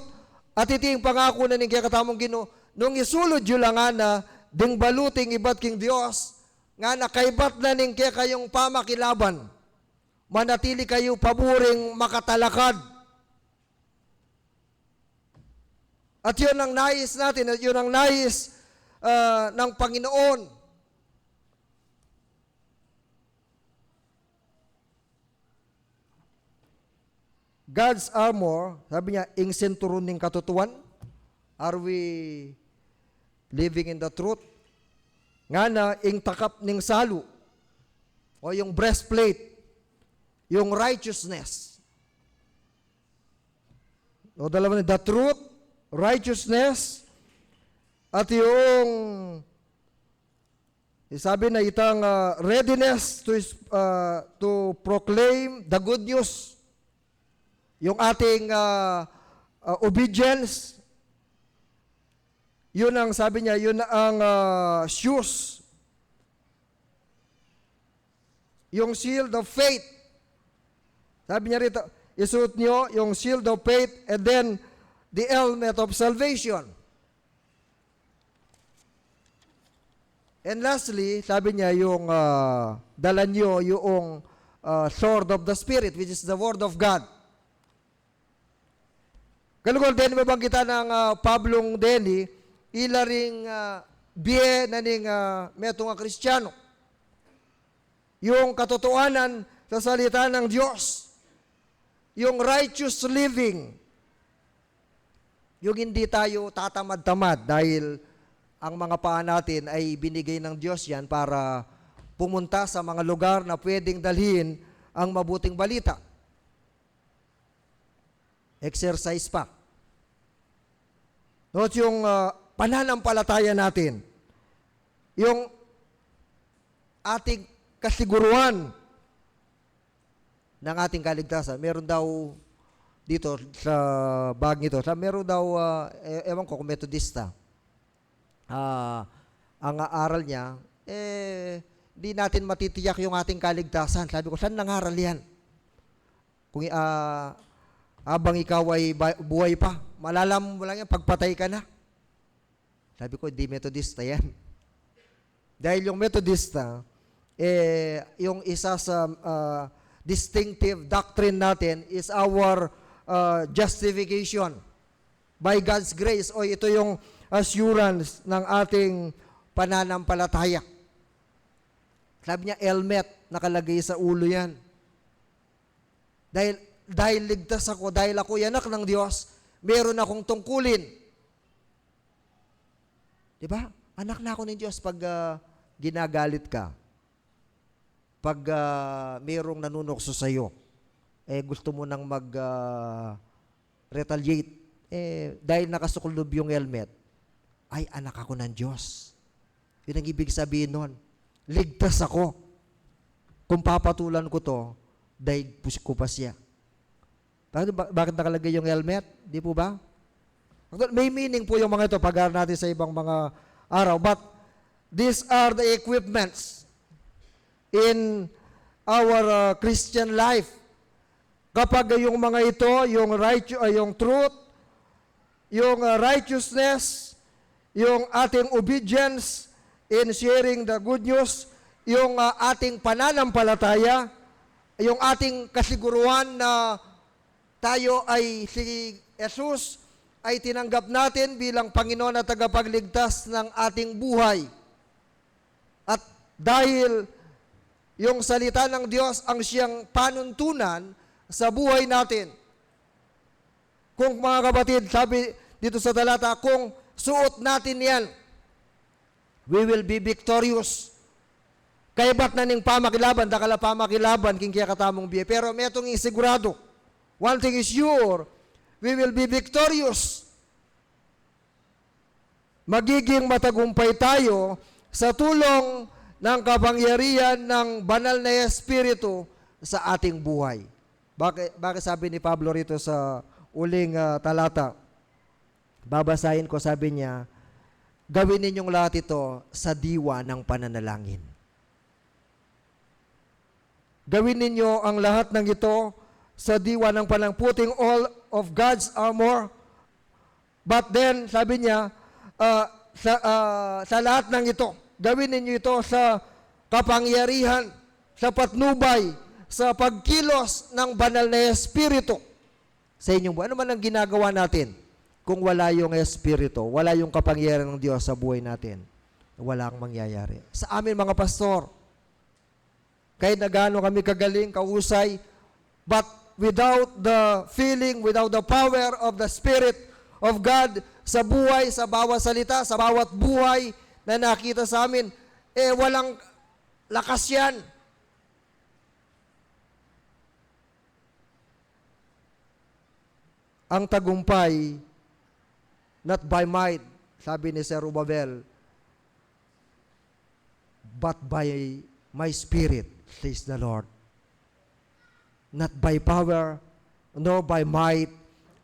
at iting pangako na ning kaya katamong Ginoo nung isulod yu lang nga na ding baluting ibat king Dios nga nakaibat na ning kaya kayong pamakilaban manatili kayo paburing makatalakad. At yun ang nais natin, at yun ang nais ng Panginoon. God's armor, sabi niya, ing senturon ning katutuan. Are we living in the truth? Nga na, ing takap ning salu, o yung breastplate, yung righteousness. O dalawa ni, the truth, righteousness, at yung, sabi na itang readiness to proclaim the good news. Yung ating obedience, yun ang sabi niya, yun ang shoes. Yung shield of faith. Sabi niya rito, isuot niyo yung shield of faith and then the helmet of salvation. And lastly, sabi niya yung dala niyo yung sword of the Spirit, which is the Word of God. Kalugol din mabanggitan ng Pablong Deni, ila ring biye na ning meto nga Kristiyano. Yung katotohanan sa salita ng Diyos. Yung righteous living. Yung hindi tayo tatamad-tamad dahil ang mga paa natin ay binigay ng Diyos yan para pumunta sa mga lugar na pwedeng dalhin ang mabuting balita. Exercise pa. Note yung pananampalataya natin. Yung ating kasiguruhan ng ating kaligtasan. Meron daw dito sa bag nito, meron daw, ewan ko kung Methodista. Ang aral niya, di natin matitiyak yung ating kaligtasan. Sabi ko, saan nangaral yan? Kung habang ikaw ay buhay pa, malalaman mo lang yan, pagpatay ka na. Sabi ko, hindi Methodista yan. Dahil yung Methodista, yung isa sa distinctive doctrine natin is our justification by God's grace. O ito yung assurance ng ating pananampalataya. Sabi niya, helmet, nakalagay sa ulo yan. Dahil ligtas ako, dahil ako anak ng Diyos, meron akong tungkulin. Diba? Anak na ako ng Diyos pag ginagalit ka. pag mayroong nanunokso sa iyo, gusto mo nang retaliate, dahil nakasuklob yung helmet, ay anak ako ng Diyos. Yun ang ibig sabihin nun. Ligtas ako. Kung papatulan ko to, daig ko pa siya. Bakit nakalagay yung helmet? Di po ba? May meaning po yung mga ito pag-aaral natin sa ibang mga araw. But these are the equipments in our Christian life. Kapag yung mga ito, yung truth, yung righteousness, yung ating obedience in sharing the good news, yung ating pananampalataya, yung ating kasiguruhan na tayo ay si Jesus ay tinanggap natin bilang Panginoon at tagapagligtas ng ating buhay. At dahil yung salita ng Diyos ang siyang panuntunan sa buhay natin. Kung mga kapatid, sabi dito sa talata, kung suot natin yan, we will be victorious. Kaya ba't na ning pamakilaban, dakala pamakilaban, king kaya katamong biye. Pero may itong isigurado. One thing is sure, we will be victorious. Magiging matagumpay tayo sa tulong ng kapangyarihan ng banal na Espiritu sa ating buhay. Bakit sabi ni Pablo rito sa uling talata? Babasahin ko, sabi niya, gawin ninyong lahat ito sa diwa ng pananalangin. Gawin ninyo ang lahat ng ito sa diwa ng pananalangin, putting all of God's armor. But then, sabi niya, sa lahat ng ito, gawin ninyo ito sa kapangyarihan, sa patnubay, sa pagkilos ng banal na Espiritu sa inyong buhay. Ano man ang ginagawa natin kung wala yung Espiritu, wala yung kapangyarihan ng Diyos sa buhay natin? Wala ang mangyayari. Sa amin mga pastor, kahit na gaano kami kagaling, kausay, but without the feeling, without the power of the Spirit of God sa buhay, sa bawat salita, sa bawat buhay na nakita sa amin, walang lakas yan. Ang tagumpay, not by might, sabi ni Sir Rubabel, but by my Spirit, says the Lord. Not by power, nor by might,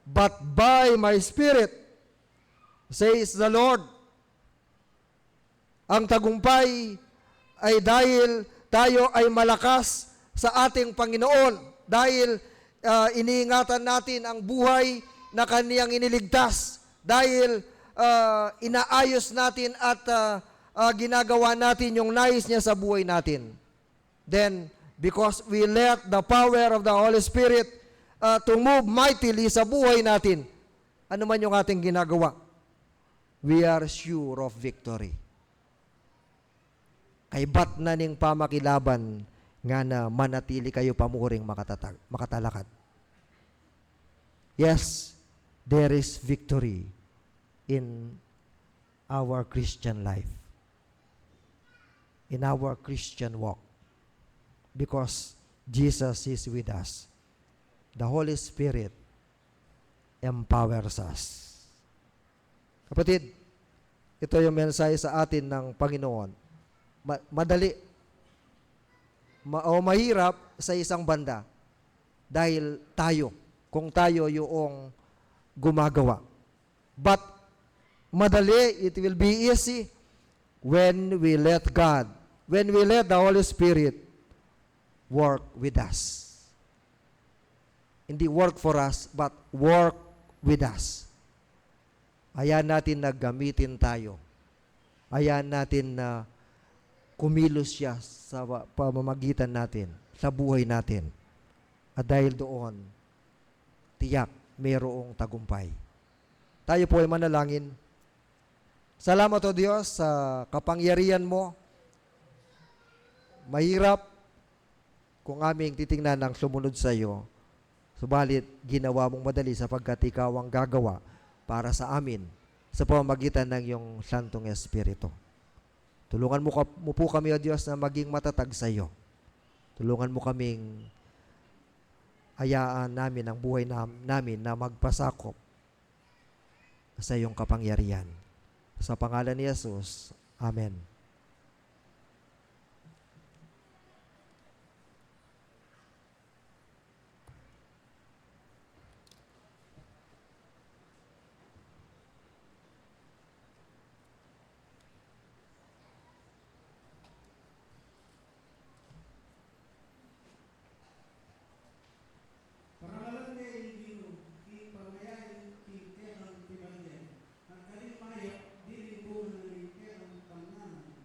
but by my Spirit, says the Lord. Ang tagumpay ay dahil tayo ay malakas sa ating Panginoon, dahil iniingatan natin ang buhay na Kaniyang iniligtas, dahil inaayos natin at ginagawa natin yung nais niya sa buhay natin. Then, because we let the power of the Holy Spirit to move mightily sa buhay natin, ano man yung ating ginagawa, we are sure of victory. Kay bat na ning pamakilaban nga na manatili kayo pamuring makatalakad. Yes, there is victory in our Christian life, in our Christian walk, because Jesus is with us. The Holy Spirit empowers us. Kapatid, ito yung mensahe sa atin ng Panginoon. Madali o mahirap sa isang banda dahil kung tayo yung gumagawa. But madali, it will be easy when we let God, when we let the Holy Spirit work with us. Hindi work for us, but work with us. Ayan natin na gamitin tayo. Ayan natin na kumilos siya sa pamamagitan natin, sa buhay natin. At dahil doon, tiyak, mayroong tagumpay. Tayo po ay manalangin. Salamat o Diyos sa kapangyarihan mo. Mahirap kung aming titingnan ang sumunod sa iyo. Subalit, ginawa mong madali sapagkat ikaw ang gagawa para sa amin sa pamamagitan ng iyong Santong Espiritu. Tulungan mo po kami, O Diyos, na maging matatag sa iyo. Tulungan mo kaming hayaan namin ang buhay namin na magpasakop sa iyong kapangyarihan. Sa pangalan ni Jesus, Amen. Paramalan niya yung pamayain kay Kerang Pibanyan. Ang kalimaya, dili buwan ng Kerang Pangnan.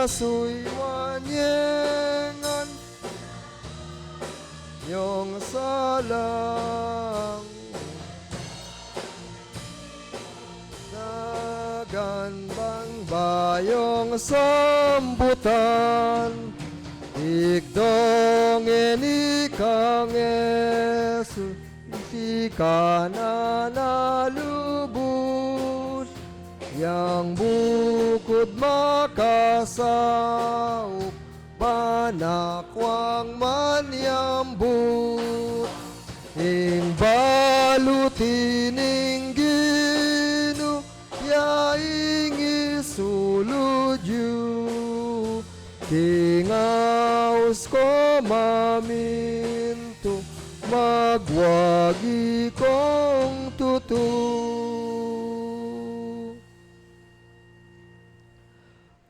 asoy wanyengan yung salang dagan bang bayong sambutan igdong inikang Yesu ika na nalubos yang bukod makasaup panakwang manyambut ing balutin ing Gino yaing isuludyu tingaus ko maminto magwagi kong tutu.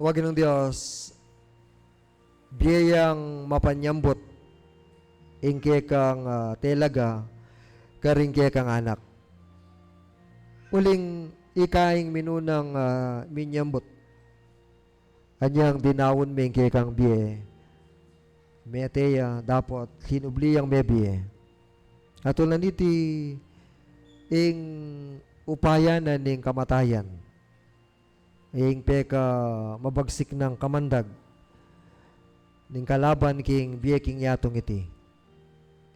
Wagin ng Diyos, biyayang mapanyambot, ingke kang telaga, karingke kang anak. Uling ikaing minunang minyambot, anyang dinawon mingke kang biye, meteya dapat sinubliyang mebiye. Atulan iti ing upayanan ning kamatayan. Ing peka mabagsik ng kamandag ning kalaban king biye king yatong iti.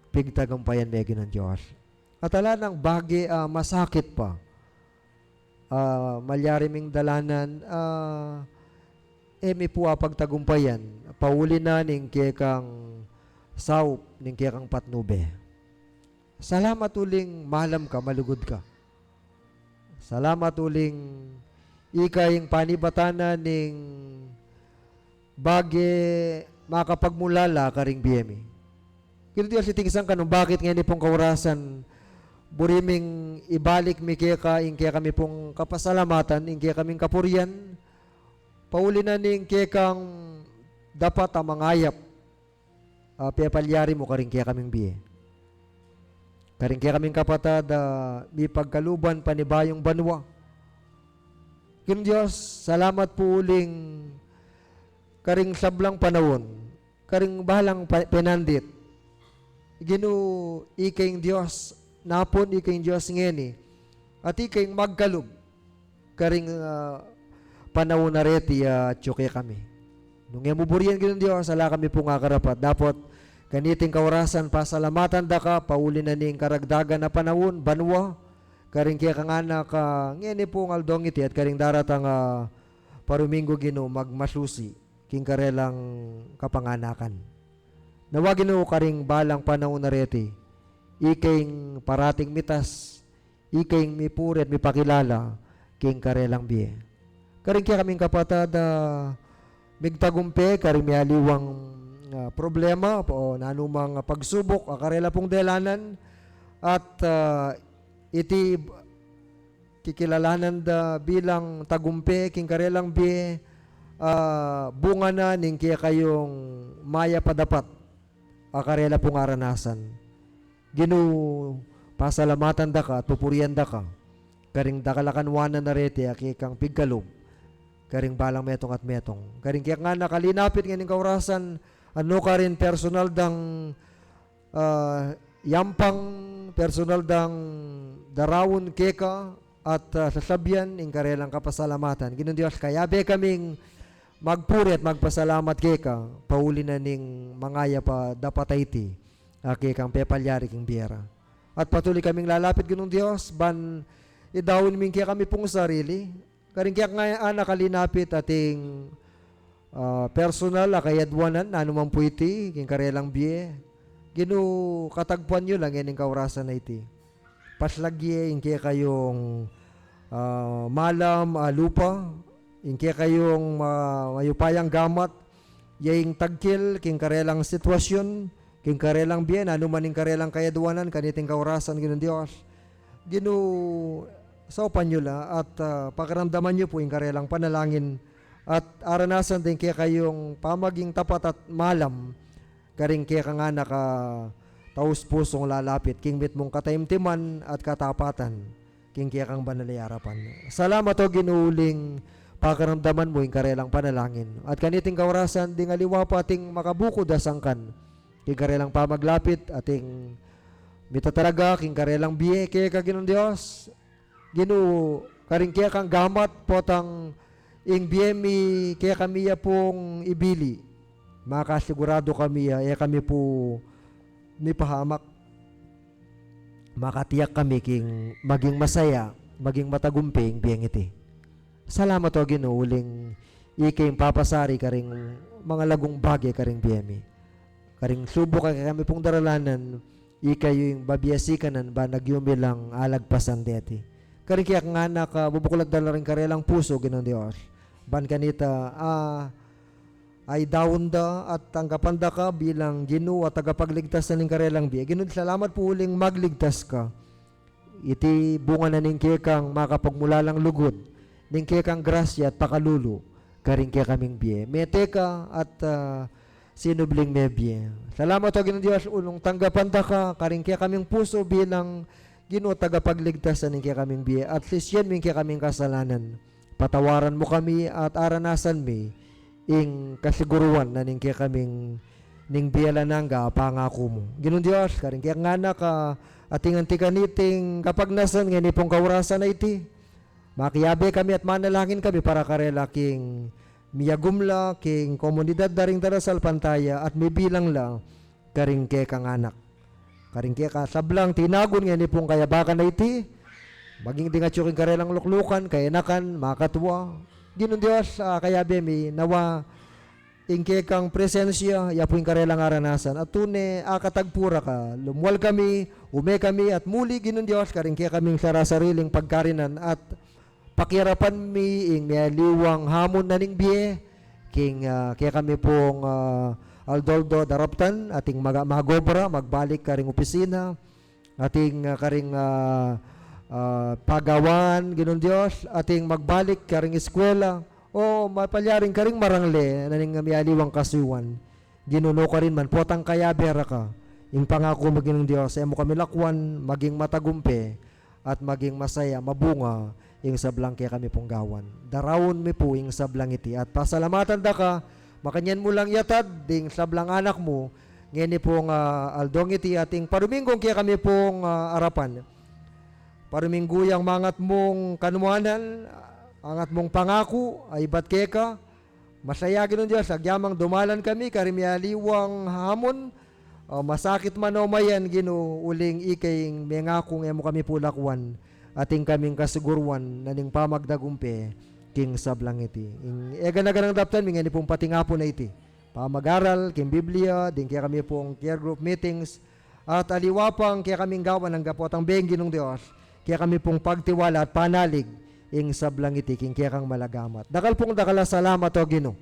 Pigtagumpayan megi ng Diyos. At ala ng bagi masakit pa. Malyari ming dalanan may puwa pagtagumpayan. Pauli na ning kekang saup ning kekang patnube. Salamat uling malam ka, malugod ka. Salamat uling ikaing panibatana ning bagi makapagmulala karing biyemi. Kino Diyos itingisan ka nung bakit ngayon pong kaurasan buriming ibalik mi kaya ka kaya kami pong kapasalamatan kaya kaming kapurian pauli na ning kaya kang dapat mangayap pepalyari mo karing kaya kaming biye. Karing kaya kaming kapatad may pagkaluban panibayong banwa. Kin Diyos, salamat po uling karing sablang panahon, karing bahalang penandit. Ginu ikaing Diyos, napon ikaing Diyos ngeni, at ikaing magkalub, karing panahon na reti tsuke kami. Nung emuburian ginu Diyos, ala kami po nga karapat, dapat kaniting kaurasan pasalamatan da ka, pauli na ning karagdagan na panahon, banwa, karing kaya kang anak ngeni po ngaldong iti at karing daratang paruminggo gino magmasusi king karelang kapanganakan. Nawagin o karing balang panahon na reti, ikaing parating mitas, ikaing mipuret, mipakilala, king karelang biye. Karing kaya kaming kapatad, migtagumpe, karing may aliwang problema o nanumang pagsubok akarela pong delanan at iti kikilalanan da bilang tagumpe king karelang biye bunga na ning kaya kayong maya padapat akarela pong aranasan ginu pasalamatan da ka at pupurian da ka karing dakalakanwanan na rete kang pigkalob karing balang metong at metong karing kaya nga nakalinapit ngayon kaurasan ano ka rin personal dang yampang personal dang darawon keka at sasabyan ing karelang kapasalamatan. Ginong Diyos, kayabe kaming magpuri at magpasalamat keka pauli na ning mangaya pa dapatay ti kekang pepalyari king biera. At patuloy kaming lalapit ginong Diyos ban idawon ming kaya kami pong sarili. Karing kaya nga nakalinapit ating personal akayadwanan anuman po iti king karelang biye ginu katagpuan nyo lang yan yung kaurasan na iti paslagye inke kayong malam lupa inke kayong mayupayang gamat yaing tagkil king karelang sitwasyon king karelang biye anuman ing karelang kayadwanan kaniting kaurasan ginu Diyos ginu saupan nyo la at pakaramdaman nyo po yung karelang panalangin at aranasan din kaya kayong pamaging tapat at malam karing kaya ka nga naka taus pusong lalapit king mit mong kataimtiman at katapatan king kaya kang banalay arapan. Salamat o ginuuling pakaramdaman mo yung karelang panalangin. At kaniting kaurasan, ding aliwa pa ating makabukod asangkan. King karelang pamaglapit, ating mitataraga, king karelang biye, kaya ka Ginoong Diyos. Gino, karing kaya kang gamat, potang ing biye mi, kaya kami ya pong ibili. Makasigurado kami ya, kami po mi pahamak. Makatiyak kami king maging masaya, maging matagumping biyeng iti. Salamat o Ginoo uling iking papasari karing mga lagong bagay karing biyemi. Karing subo ka kami pong daralanan, ikayo yung babiyasikanan ba nagyumilang alagpasan deti. Karing kaya nga na ka bubukulat dala rin karelang puso Ginoong Diyos. Ban kanita ay daon da at tanggapan da ka bilang Ginoo at tagapagligtas na ning karelang biya. Ginoo, salamat po uling magligtas ka. Iti bunga na ning kekang makapagmulalang lugod. Ning kekang grasya at pakalulu, karing kaya kaming biye. Mete ka at sinubling me biye. Salamat o Ginoong Diyos, ulong tanggapan ta ka, karing kaya kaming puso bilang Ginoo tagapagligtas ning kaya kaming biye. At lisyan ming kaya kaming kasalanan. Patawaran mo kami at aranasan mi, ing kasiguruan na ning kaya kaming ning biyalan nga pangako mo. Ginoong Diyos, karing kaya nga na ka ating antikaniting kapagnasan nga ni pong kaurasan na iti. Makiyabe kami at manalangin kami para karela king miyagumla, king komunidad daring darasal pantaya at may bilang lang karing ke kang anak. Karing ke ka sablang tinagon nga ni pong kayabakan na iti. Maging di nga tsuking karelang luklukan, kaya nakan, makatwa. Ginoong Diyos, kayabe mi, nawa ingke kang presensya, yapo yung karelang aranasan. At tune, akatagpura ka, lumuwal kami, ume kami, at muli Ginoong Diyos, karing kaya kaming sarasariling pagkarinan at pakirapan mi ing liwang hamon na ning biye king kaya kami pong aldoldo daraptan ating magobra magbalik karing opisina ating karing pagawan Ginoong Diyos ating magbalik karing eskwela o mapalyaring karing marangle na ning liwang kasuwan ginuno ka rin man potang kaya bera ka ing pangako mo Ginoong Diyos mo kami lakwan maging matagumpe at maging masaya mabunga ing sablang kaya kami pong gawan. Darawon mi po ing sablang iti. At pasalamatan da ka, makanyan mo lang yatad, ding sablang anak mo, ngayon pong aldong iti ating paruminggong kaya kami pong arapan. Parumingguyang mangat mong kanuanan, angat mong pangako, ay ba't kaya ka? Masaya Ginoong Diyos, agyamang dumalan kami, karimyaliwang hamon, masakit man o mayan, Ginoo, uling ikaying mengakong emo kami pulakwan, ating kaming kasiguruan na ning pamagdagumpe king sablang iti. Egan-agan ang daptan, mingan ni pong patingapo na iti. Pamag-aral, king Biblia, din kaya kami pong care group meetings, at aliwapang kaya kaming gawan ng gapotang bengi ng Diyos, kaya kami pong pagtiwala at panalig ing sablang iti, king kaya kang malagamat. Dakal pong dakala salamat o Ginoo.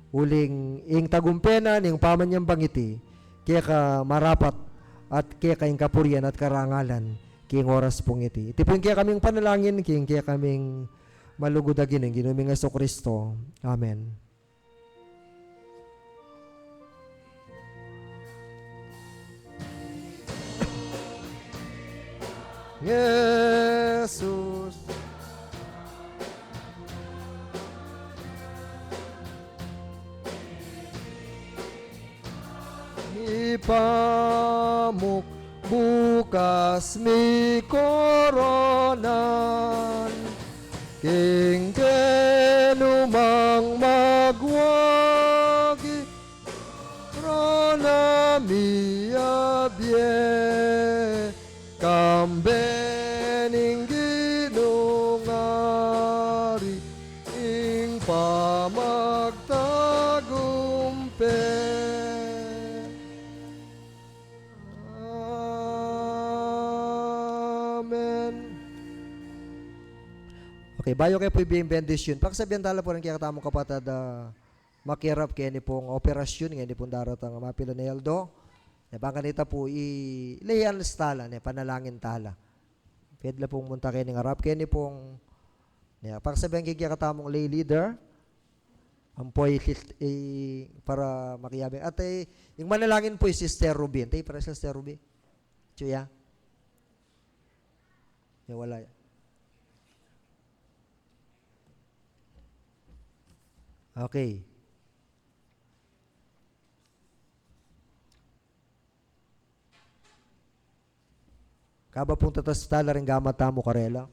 Uling ing tagumpena ning pamanyang bangiti, kaya ka marapat at kaya kaing kapurian at karangalan king oras pong iti. Iti po kaya kaming panalangin, king kaya kaming malugudagin ng Ginoong Jesucristo. Amen. Jesus ipamuk bukas mi koronan king kenumang magwagi rona mi abye kambening ginungari ing pamagtagumpe. Okay, bayo kayo po yung bendisyon. Pagsabihan tala po rin kaya katamong kapatid makirap kaya ni pong operasyon, kaya ni pong daratang mapila ni Eldo. Baka nita po ilayan tala, panalangin tala. Pwede pong munta kayo ng harap, kaya ni pong pagsabihan kaya katamong lay leader, ampoy para makiyabing. At yung manalangin po si Sister Ruby. Tayo para sa Sister Ruby. Chuya? Wala yan. Okay. Kaba pong tatas tala rin gamat tamo karela.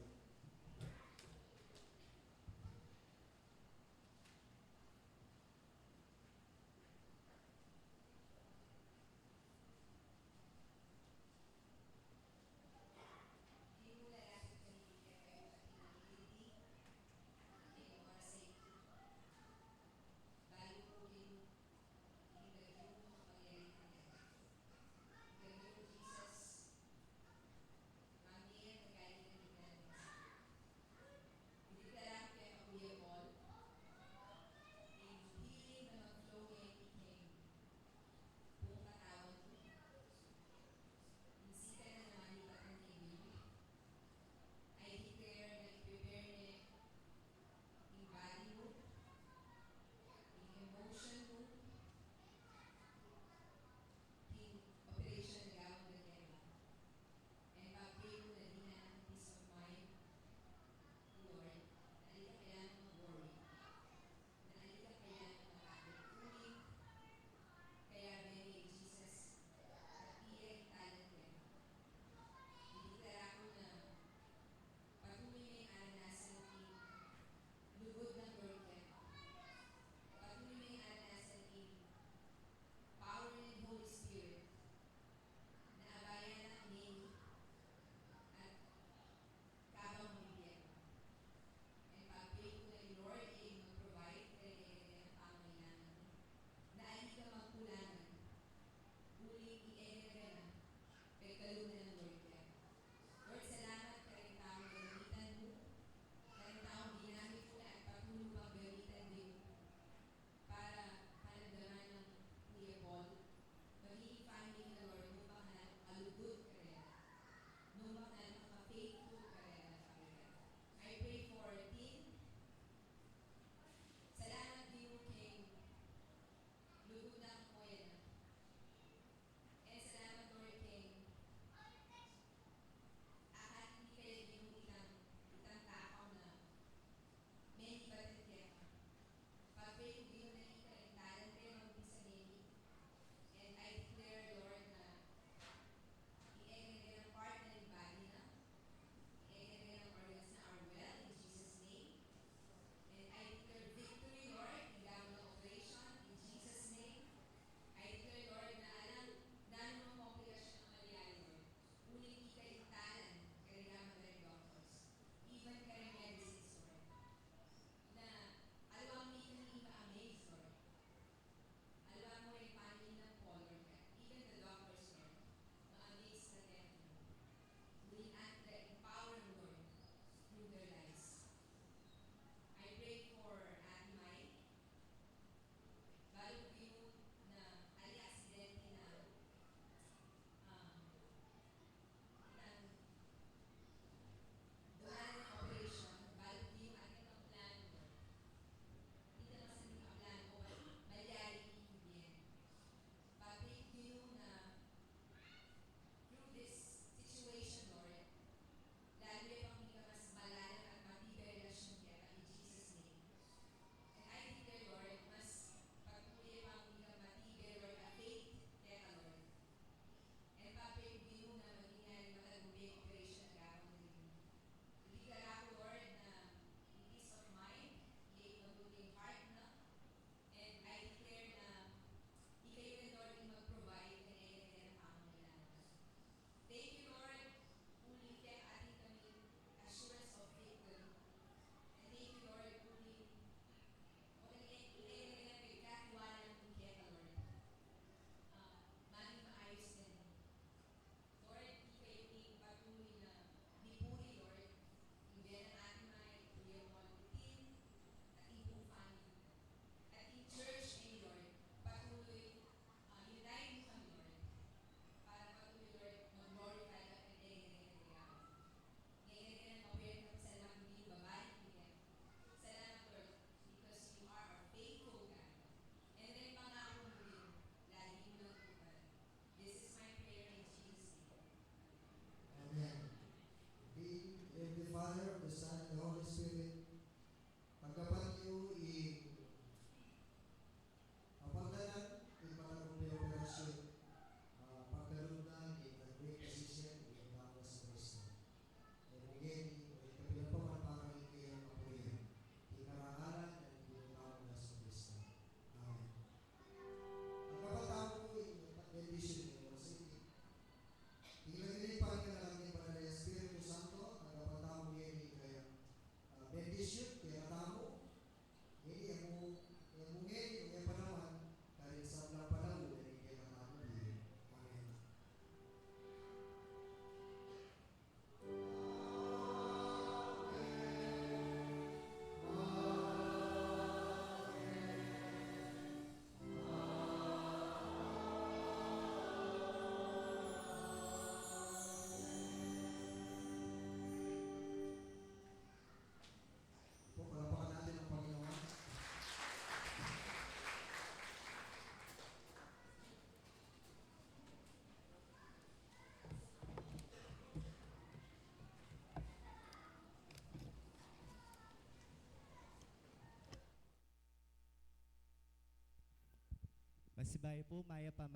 Pasibay po, maya pa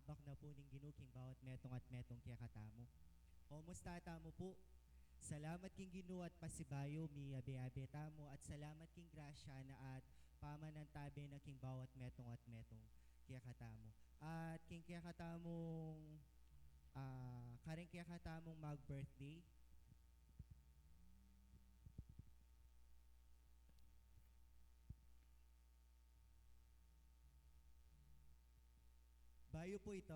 abak na po ning ginuking bawat metong at metong kaya katamo. O mustata mo po, salamat king Ginoo at pasibayo mi abe-abe tamo at salamat king grasya na at pamanantabi na king bawat metong at metong kaya katamo. At king kaya katamong karing kaya katamong mag-birthday. Bayo po ito,